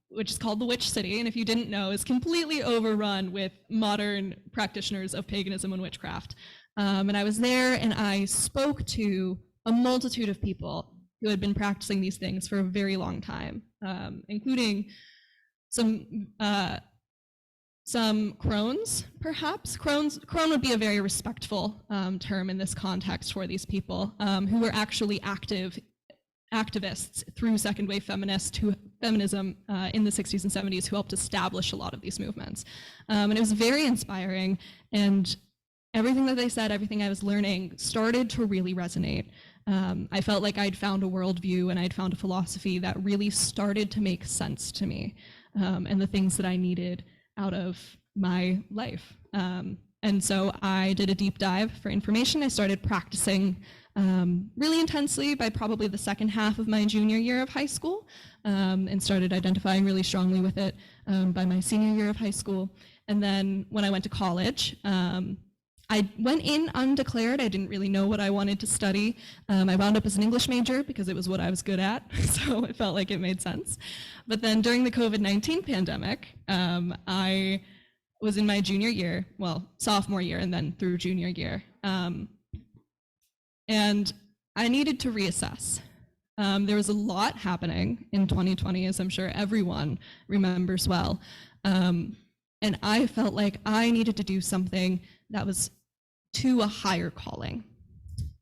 which is called the Witch City, and if you didn't know, is completely overrun with modern practitioners of paganism and witchcraft. And I was there and I spoke to a multitude of people who had been practicing these things for a very long time, including some crones, perhaps. Crone would be a very respectful term in this context for these people who were actually activists through second wave feminism in the 60s and 70s who helped establish a lot of these movements. And it was very inspiring, and everything that they said, everything I was learning started to really resonate. I felt like I'd found a worldview and I'd found a philosophy that really started to make sense to me, and the things that I needed out of my life. And so I did a deep dive for information. I started practicing really intensely by probably the second half of my junior year of high school, and started identifying really strongly with it by my senior year of high school. And then when I went to college, I went in undeclared. I didn't really know what I wanted to study. I wound up as an English major because it was what I was good at, so it felt like it made sense. But then during the COVID-19 pandemic, I was in my junior year, well, sophomore year, and then through junior year. And I needed to reassess. There was a lot happening in 2020, as I'm sure everyone remembers well. And I felt like I needed to do something that was to a higher calling.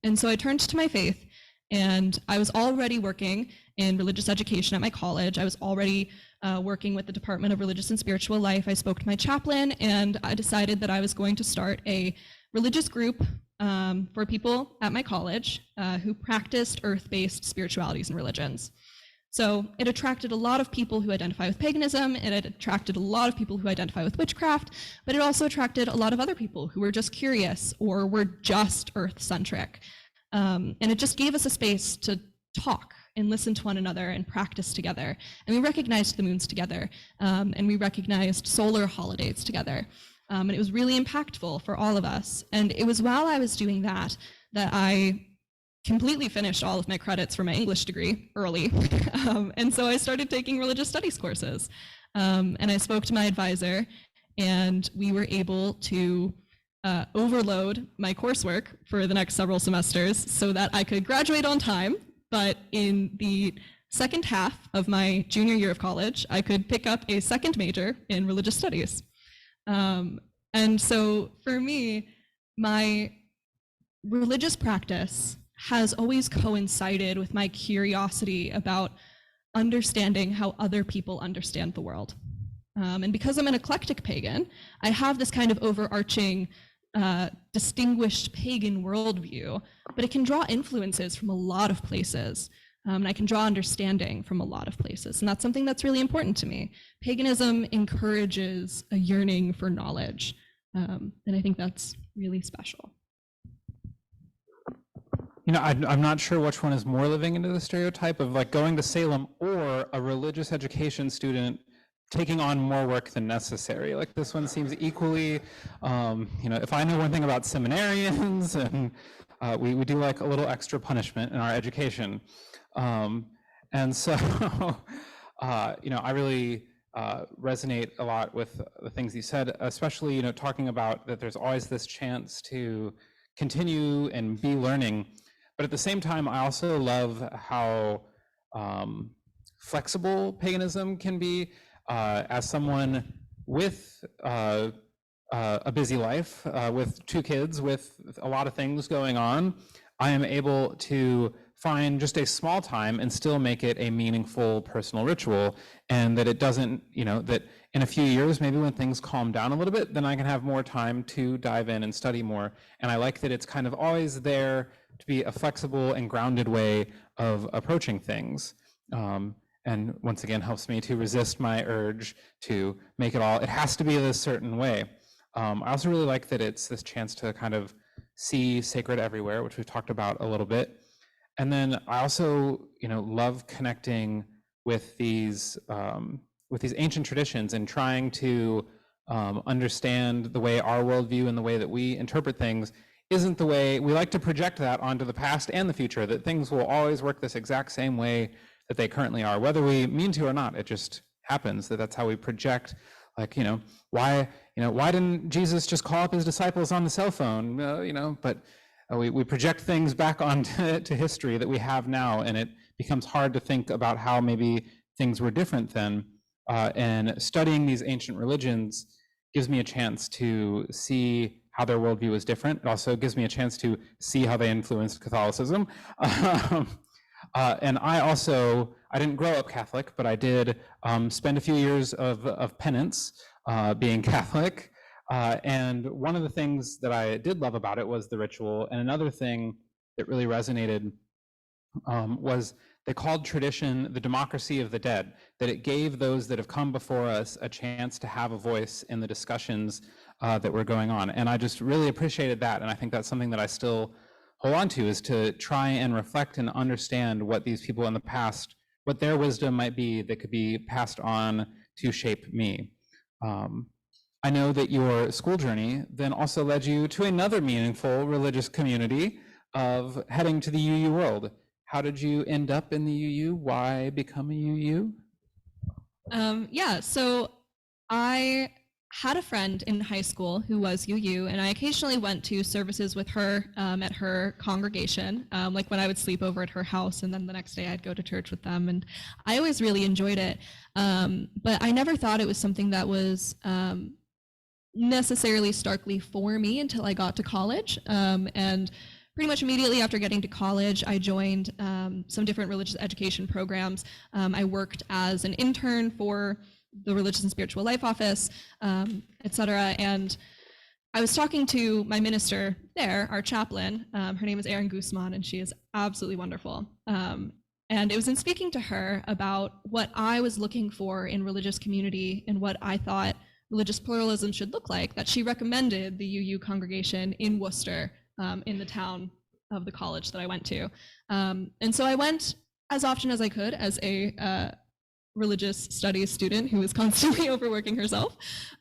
And so I turned to my faith, and I was already working in religious education at my college. I was already working with the Department of Religious and Spiritual Life. I spoke to my chaplain, and I decided that I was going to start a religious group for people at my college who practiced earth-based spiritualities and religions. So it attracted a lot of people who identify with paganism, it attracted a lot of people who identify with witchcraft, but it also attracted a lot of other people who were just curious or were just earth-centric. And it just gave us a space to talk and listen to one another and practice together. And we recognized the moons together, and we recognized solar holidays together. And it was really impactful for all of us. And it was while I was doing that I completely finished all of my credits for my English degree early. And so I started taking religious studies courses. And I spoke to my advisor, and we were able to overload my coursework for the next several semesters so that I could graduate on time. But in the second half of my junior year of college, I could pick up a second major in religious studies. And so for me, my religious practice has always coincided with my curiosity about understanding how other people understand the world. And because I'm an eclectic pagan, I have this kind of overarching, distinguished pagan worldview, but it can draw influences from a lot of places. And I can draw understanding from a lot of places. And that's something that's really important to me. Paganism encourages a yearning for knowledge. And I think that's really special. You know, I'm not sure which one is more living into the stereotype of like going to Salem or a religious education student taking on more work than necessary. Like this one seems equally, you know, if I know one thing about seminarians, and we do like a little extra punishment in our education. And so, you know, I really resonate a lot with the things you said, especially, you know, talking about that there's always this chance to continue and be learning. But at the same time, I also love how flexible paganism can be. As someone with a busy life, with 2 kids, with a lot of things going on, I am able to find just a small time and still make it a meaningful personal ritual, and that it doesn't, you know, that in a few years, maybe when things calm down a little bit, then I can have more time to dive in and study more. And I like that it's kind of always there to be a flexible and grounded way of approaching things. And once again, helps me to resist my urge to make it all, it has to be this certain way. I also really like that it's this chance to kind of see sacred everywhere, which we've talked about a little bit. And then I also, you know, love connecting with these ancient traditions and trying to understand the way our worldview and the way that we interpret things isn't the way, we like to project that onto the past and the future, that things will always work this exact same way that they currently are, whether we mean to or not. It just happens that that's how we project. Like, you know, why didn't Jesus just call up his disciples on the cell phone? You know, but we project things back onto history that we have now, and it becomes hard to think about how maybe things were different then. And studying these ancient religions gives me a chance to see how their worldview is different. It also gives me a chance to see how they influenced Catholicism. And I didn't grow up Catholic, but I did spend a few years of penance being Catholic. And one of the things that I did love about it was the ritual. And another thing that really resonated was they called tradition the democracy of the dead, that it gave those that have come before us a chance to have a voice in the discussions that were going on. And I just really appreciated that. And I think that's something that I still hold on to, is to try and reflect and understand what these people in the past, what their wisdom might be that could be passed on to shape me. I know that your school journey then also led you to another meaningful religious community of heading to the UU world. How did you end up in the UU? Why become a UU? Yeah, so I had a friend in high school who was UU, and I occasionally went to services with her at her congregation, like when I would sleep over at her house, and then the next day I'd go to church with them, and I always really enjoyed it. But I never thought it was something that was necessarily starkly for me until I got to college. And pretty much immediately after getting to college, I joined some different religious education programs. I worked as an intern for the Religious and Spiritual Life Office, et cetera. And I was talking to my minister there, our chaplain. Her name is Erin Guzman, and she is absolutely wonderful. And it was in speaking to her about what I was looking for in religious community and what I thought religious pluralism should look like that she recommended the UU congregation in Worcester, in the town of the college that I went to. And so I went as often as I could as a religious studies student who was constantly overworking herself.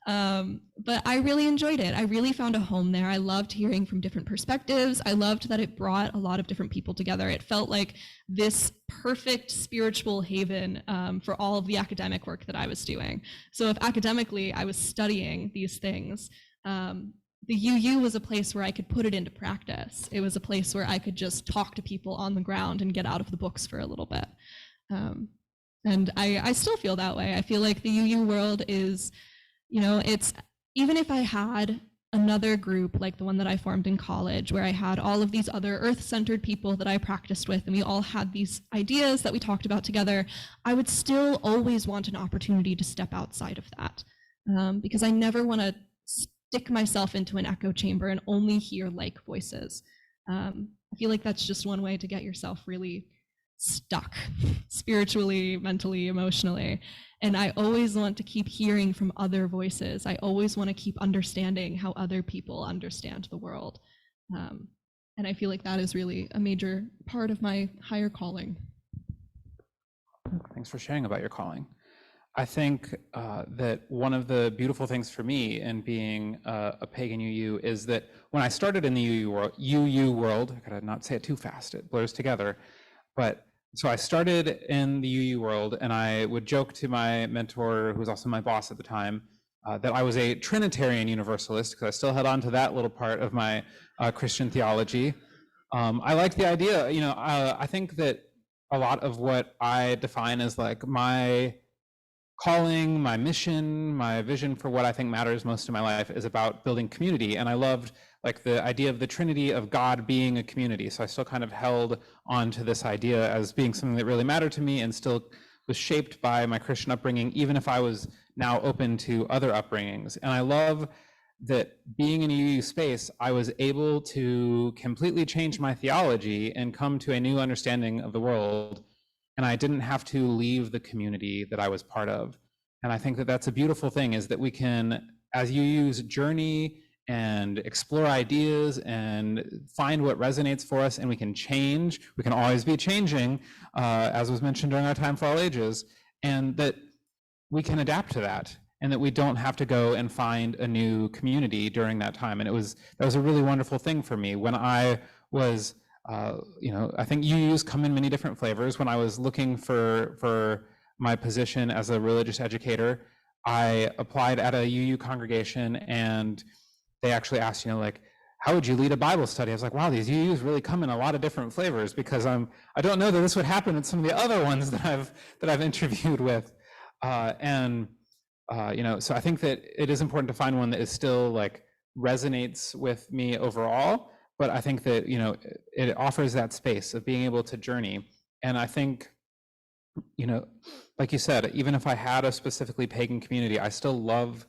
But I really enjoyed it. I really found a home there. I loved hearing from different perspectives. I loved that it brought a lot of different people together. It felt like this perfect spiritual haven for all of the academic work that I was doing. So if academically I was studying these things, the UU was a place where I could put it into practice. It was a place where I could just talk to people on the ground and get out of the books for a little bit. And I still feel that way. I feel like the UU world is, you know, it's, even if I had another group like the one that I formed in college, where I had all of these other earth-centered people that I practiced with, and we all had these ideas that we talked about together, I would still always want an opportunity to step outside of that, because I never want to stick myself into an echo chamber and only hear like voices. I feel like that's just one way to get yourself really stuck spiritually, mentally, emotionally. And I always want to keep hearing from other voices. I always want to keep understanding how other people understand the world. And I feel like that is really a major part of my higher calling. Thanks for sharing about your calling. I think that one of the beautiful things for me in being a pagan UU is that when I started in the UU world, I gotta not say it too fast, it blurs together, but so I started in the UU world, and I would joke to my mentor, who was also my boss at the time, that I was a Trinitarian Universalist, because I still held on to that little part of my Christian theology. I like the idea, I think that a lot of what I define as like my calling, my mission, my vision for what I think matters most in my life is about building community. And I loved like the idea of the Trinity of God being a community. So I still kind of held on to this idea as being something that really mattered to me and still was shaped by my Christian upbringing, even if I was now open to other upbringings. And I love that being in a UU space, I was able to completely change my theology and come to a new understanding of the world. And I didn't have to leave the community that I was part of. And I think that that's a beautiful thing, is that we can, as UUs, journey and explore ideas and find what resonates for us, and we can change. We can always be changing, as was mentioned during our Time for All Ages, and that we can adapt to that, and that we don't have to go and find a new community during that time. And that was a really wonderful thing for me. When I was I think UUs come in many different flavors. When I was looking for my position as a religious educator, I applied at a UU congregation, and they actually asked, like, how would you lead a Bible study? I was like, wow, these UUs really come in a lot of different flavors, because I don't know that this would happen at some of the other ones that I've interviewed with, so I think that it is important to find one that is still like resonates with me overall. But I think that, it offers that space of being able to journey. And I think, like you said, even if I had a specifically pagan community, I still love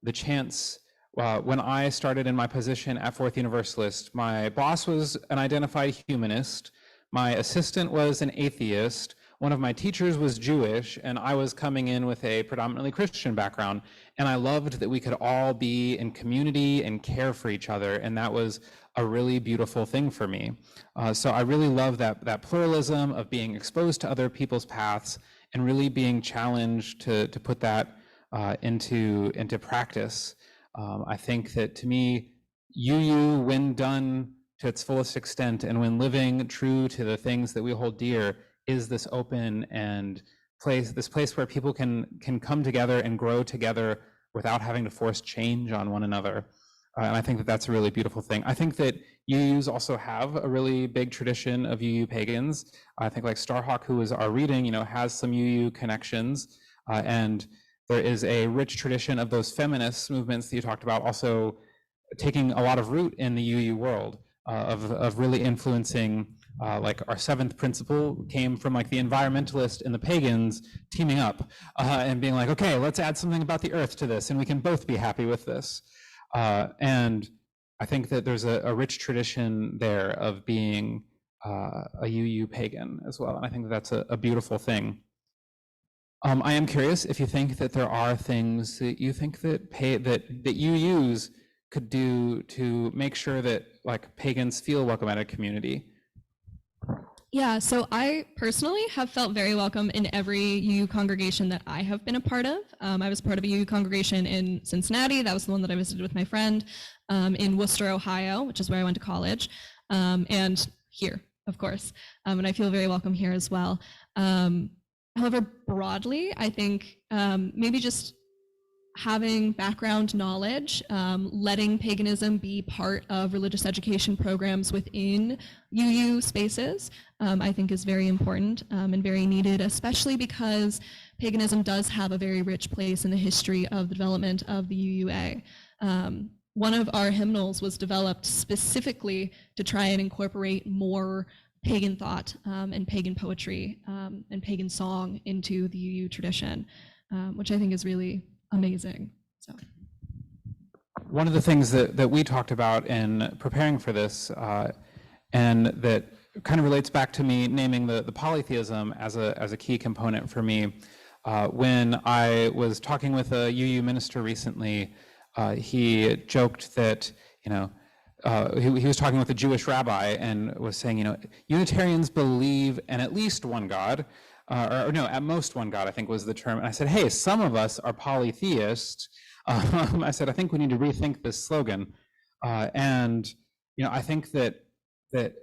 the chance. When I started in my position at Fourth Universalist, my boss was an identified humanist. My assistant was an atheist. One of my teachers was Jewish, and I was coming in with a predominantly Christian background. And I loved that we could all be in community and care for each other. And that was a really beautiful thing for me. So I really love that pluralism of being exposed to other people's paths and really being challenged to put that into practice. I think that, to me, UU, when done to its fullest extent and when living true to the things that we hold dear, is this open and this place where people can come together and grow together without having to force change on one another. And I think that that's a really beautiful thing. I think that UUs also have a really big tradition of UU pagans. I think like Starhawk, who is our reading, has some UU connections. And there is a rich tradition of those feminist movements that you talked about also taking a lot of root in the UU world, of really influencing, like our seventh principle came from like the environmentalist and the pagans teaming up and being like, okay, let's add something about the earth to this and we can both be happy with this. And I think that there's a rich tradition there of being a UU pagan as well. And I think that that's a beautiful thing. I am curious if you think that there are things that you think that UUs could do to make sure that like pagans feel welcome at a community. Yeah, so I personally have felt very welcome in every UU congregation that I have been a part of. I was part of a UU congregation in Cincinnati. That was the one that I visited with my friend, in Worcester, Ohio, which is where I went to college, and here, of course. And I feel very welcome here as well. However, broadly, I think maybe just having background knowledge, letting paganism be part of religious education programs within UU spaces, I think is very important and very needed, especially because paganism does have a very rich place in the history of the development of the UUA. one of our hymnals was developed specifically to try and incorporate more pagan thought and pagan poetry and pagan song into the UU tradition, which I think is really amazing. So. One of the things that we talked about in preparing for this, and that kind of relates back to me naming the polytheism as a key component for me, when I was talking with a UU minister recently, he joked that, he was talking with a Jewish rabbi and was saying, Unitarians believe in at least one God, or no, at most one God, I think was the term. And I said, hey, some of us are polytheists. I said, I think we need to rethink this slogan. And I think that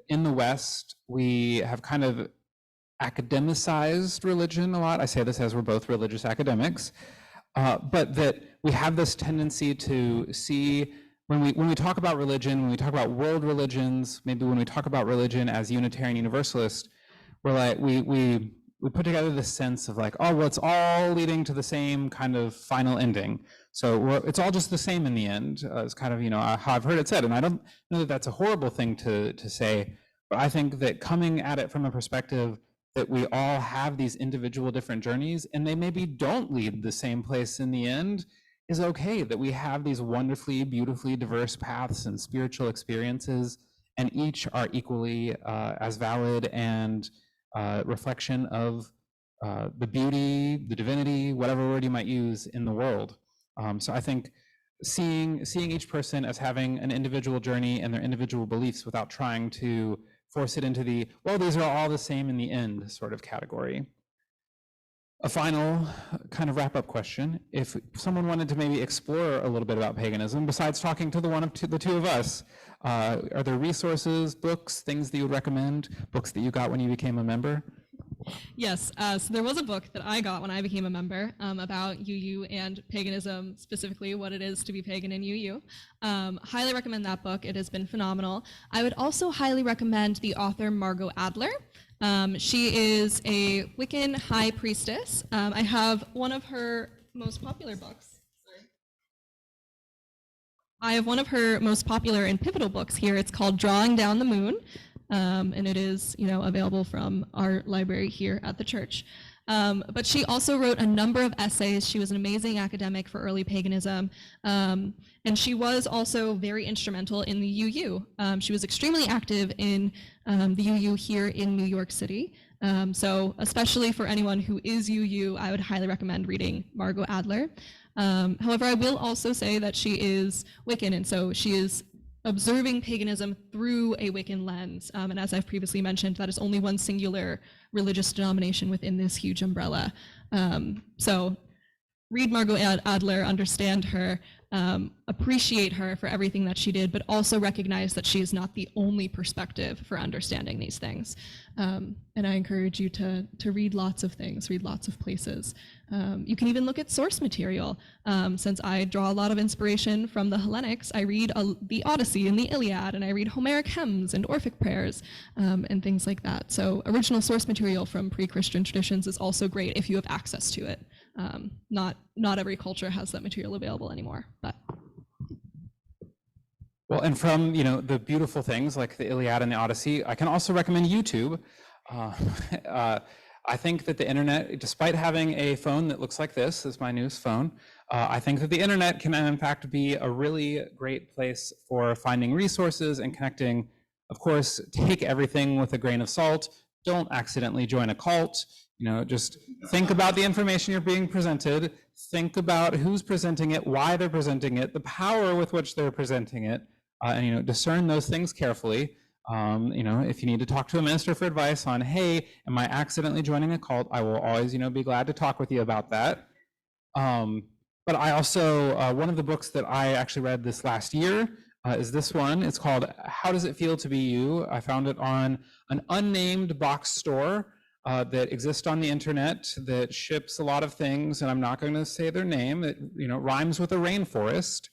in the West, we have kind of academicized religion a lot. I say this as we're both religious academics, but that we have this tendency to see when we talk about religion, when we talk about world religions, maybe when we talk about religion as Unitarian Universalist, we're like we put together this sense of like, oh, well, it's all leading to the same kind of final ending. So it's all just the same in the end. It's kind of how I've heard it said, and I don't know that that's a horrible thing to say, but I think that coming at it from a perspective that we all have these individual different journeys and they maybe don't lead the same place in the end is okay, that we have these wonderfully, beautifully diverse paths and spiritual experiences, and each are equally as valid and reflection of the beauty, the divinity, whatever word you might use in the world. So I think seeing each person as having an individual journey and their individual beliefs without trying to force it into the, well, these are all the same in the end sort of category. A final kind of wrap-up question. If someone wanted to maybe explore a little bit about paganism, besides talking to the two of us, are there resources, books, things that you would recommend, books that you got when you became a member? Yes, so there was a book that I got when I became a member about UU and paganism, specifically what it is to be pagan in UU. Highly recommend that book. It has been phenomenal. I would also highly recommend the author Margot Adler. She is a Wiccan high priestess. I have one of her most popular books. I have one of her most popular and pivotal books here. It's called Drawing Down the Moon. And it is, available from our library here at the church. But she also wrote a number of essays. She was an amazing academic for early paganism. And she was also very instrumental in the UU. She was extremely active in the UU here in New York City. So especially for anyone who is UU, I would highly recommend reading Margot Adler. However, I will also say that she is Wiccan, and so she is observing paganism through a Wiccan lens. And as I've previously mentioned, that is only one singular religious denomination within this huge umbrella. So read Margot Adler, understand her, appreciate her for everything that she did, but also recognize that she is not the only perspective for understanding these things. And I encourage you to read lots of things, read lots of places. You can even look at source material. Since I draw a lot of inspiration from the Hellenics, I read the Odyssey and the Iliad, and I read Homeric hymns and Orphic prayers, and things like that. So original source material from pre-Christian traditions is also great if you have access to it. Not every culture has that material available anymore, but. Well, and from the beautiful things like the Iliad and the Odyssey, I can also recommend YouTube. I think that the internet, despite having a phone that looks like this is my newest phone, I think that the internet can in fact be a really great place for finding resources and connecting. Of course, take everything with a grain of salt. Don't accidentally join a cult. Just think about the information you're being presented. Think about who's presenting it, why they're presenting it, the power with which they're presenting it, and discern those things carefully. If you need to talk to a minister for advice on, hey, am I accidentally joining a cult? I will always, be glad to talk with you about that. But I also, one of the books that I actually read this last year is this one. It's called How Does It Feel to Be You? I found it on an unnamed box store that exists on the internet that ships a lot of things, and I'm not going to say their name. It rhymes with a rainforest.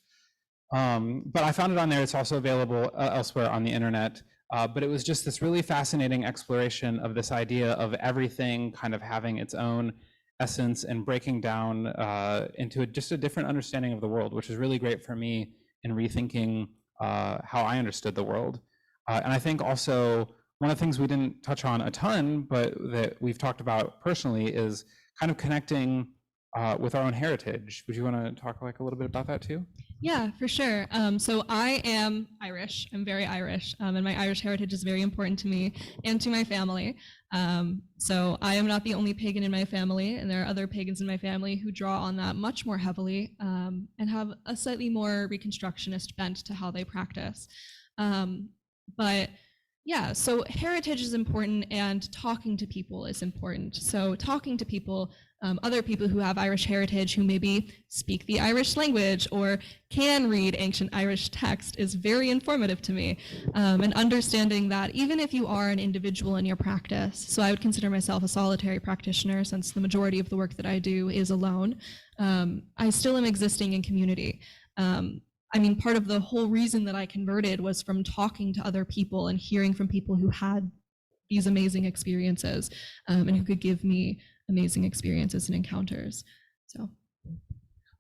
But I found it on there. It's also available elsewhere on the internet. But it was just this really fascinating exploration of this idea of everything kind of having its own essence and breaking down into just a different understanding of the world, which is really great for me in rethinking how I understood the world. And I think also one of the things we didn't touch on a ton, but that we've talked about personally, is kind of connecting with our own heritage. Would you want to talk like a little bit about that too? Yeah, for sure. So I am Irish. I'm very Irish, and my Irish heritage is very important to me and to my family. So I am not the only pagan in my family, and there are other pagans in my family who draw on that much more heavily and have a slightly more Reconstructionist bent to how they practice. But yeah, so heritage is important and talking to people is important. So talking to people, other people who have Irish heritage who maybe speak the Irish language or can read ancient Irish text is very informative to me. And understanding that even if you are an individual in your practice, so I would consider myself a solitary practitioner since the majority of the work that I do is alone, I still am existing in community. I mean, part of the whole reason that I converted was from talking to other people and hearing from people who had these amazing experiences and who could give me amazing experiences and encounters. So,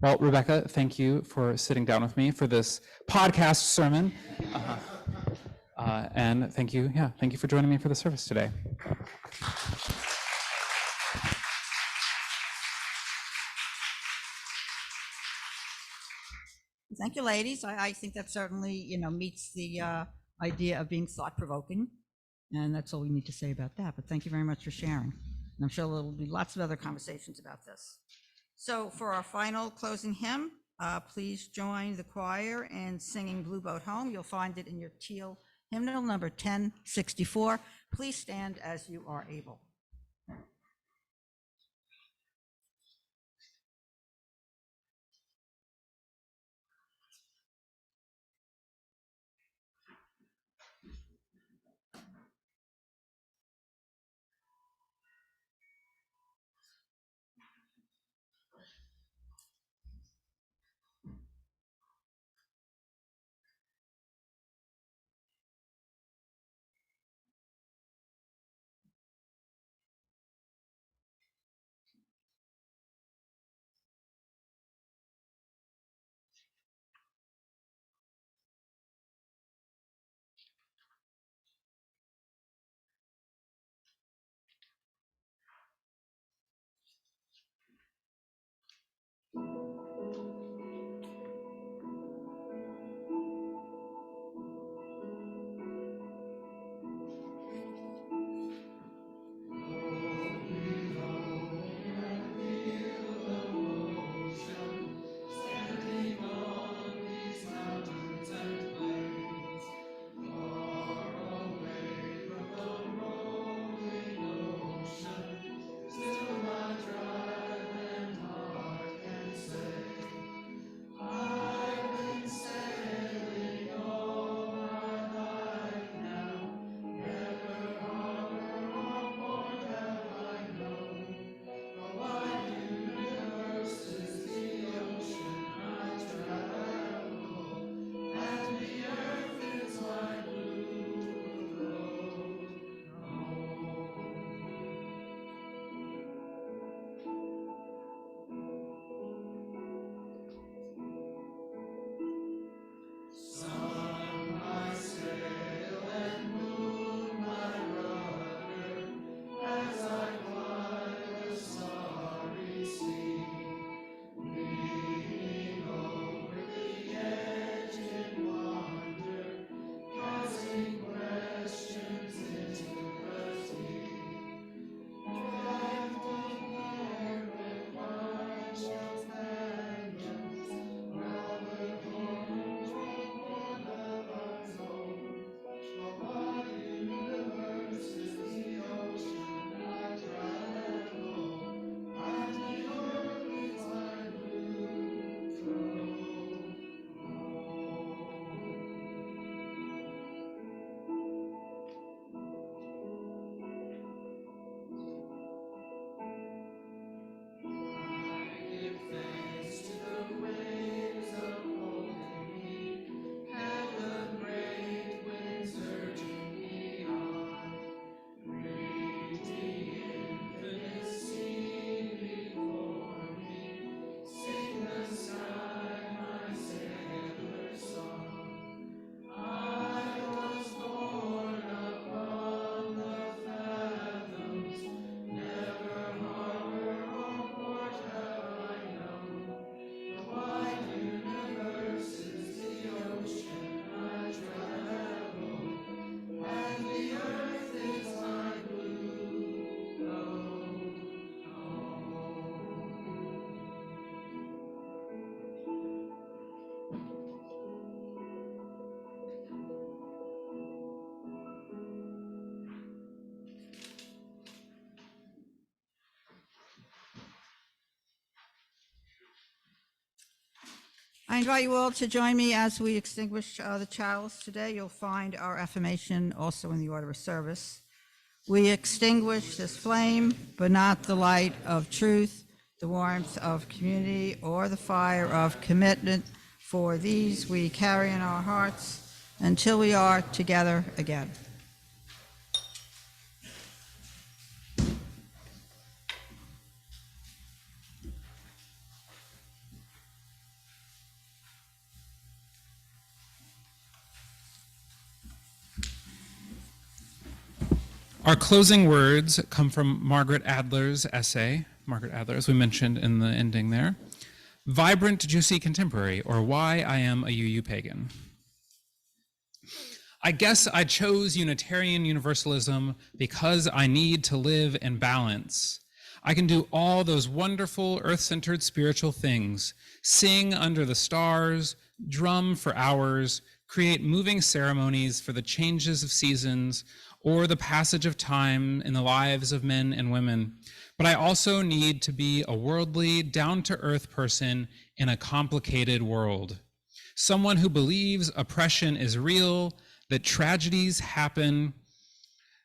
Well, Rebekah, thank you for sitting down with me for this podcast sermon. And thank you for joining me for the service today. Thank you, ladies. I think that certainly, meets the idea of being thought-provoking, and that's all we need to say about that. But thank you very much for sharing. And I'm sure there will be lots of other conversations about this. So for our final closing hymn, please join the choir in singing Blue Boat Home. You'll find it in your teal hymnal number 1064. Please stand as you are able. invite you all to join me as we extinguish the chalice today. You'll find our affirmation also in the order of service. We extinguish this flame, but not the light of truth, the warmth of community, or the fire of commitment. For these we carry in our hearts until we are together again. Our closing words come from Margaret Adler's essay. Margaret Adler, as we mentioned in the ending there. Vibrant, juicy contemporary, or Why I Am a UU Pagan. I guess I chose Unitarian Universalism because I need to live in balance. I can do all those wonderful earth-centered spiritual things, sing under the stars, drum for hours, create moving ceremonies for the changes of seasons, or the passage of time in the lives of men and women. But I also need to be a worldly, down-to-earth person in a complicated world. Someone who believes oppression is real, that tragedies happen,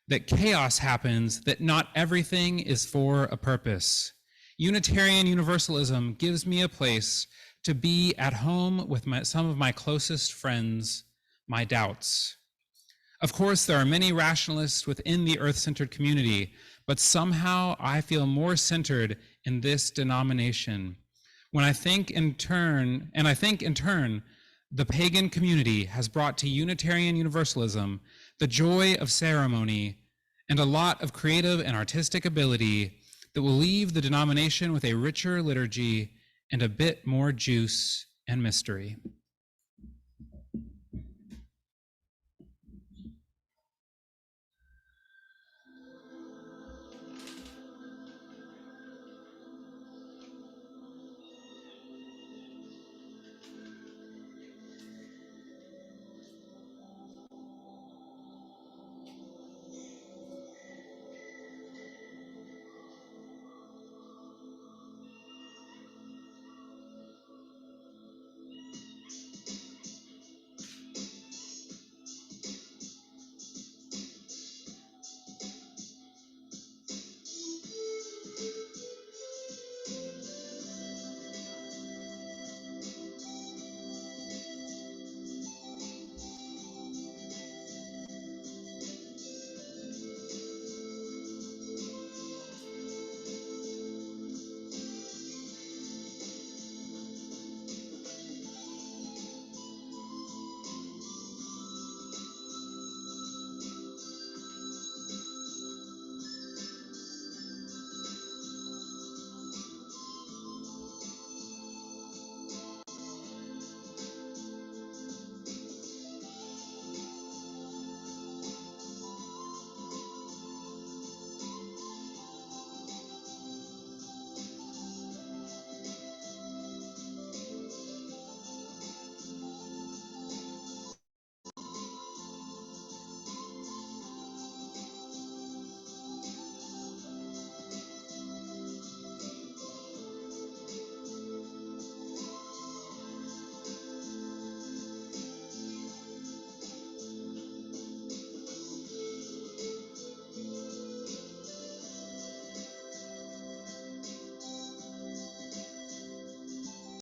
that chaos happens, that not everything is for a purpose. Unitarian Universalism gives me a place to be at home with some of my closest friends, my doubts. Of course, there are many rationalists within the earth-centered community, but somehow I feel more centered in this denomination. I think in turn, the pagan community has brought to Unitarian Universalism the joy of ceremony and a lot of creative and artistic ability that will leave the denomination with a richer liturgy and a bit more juice and mystery.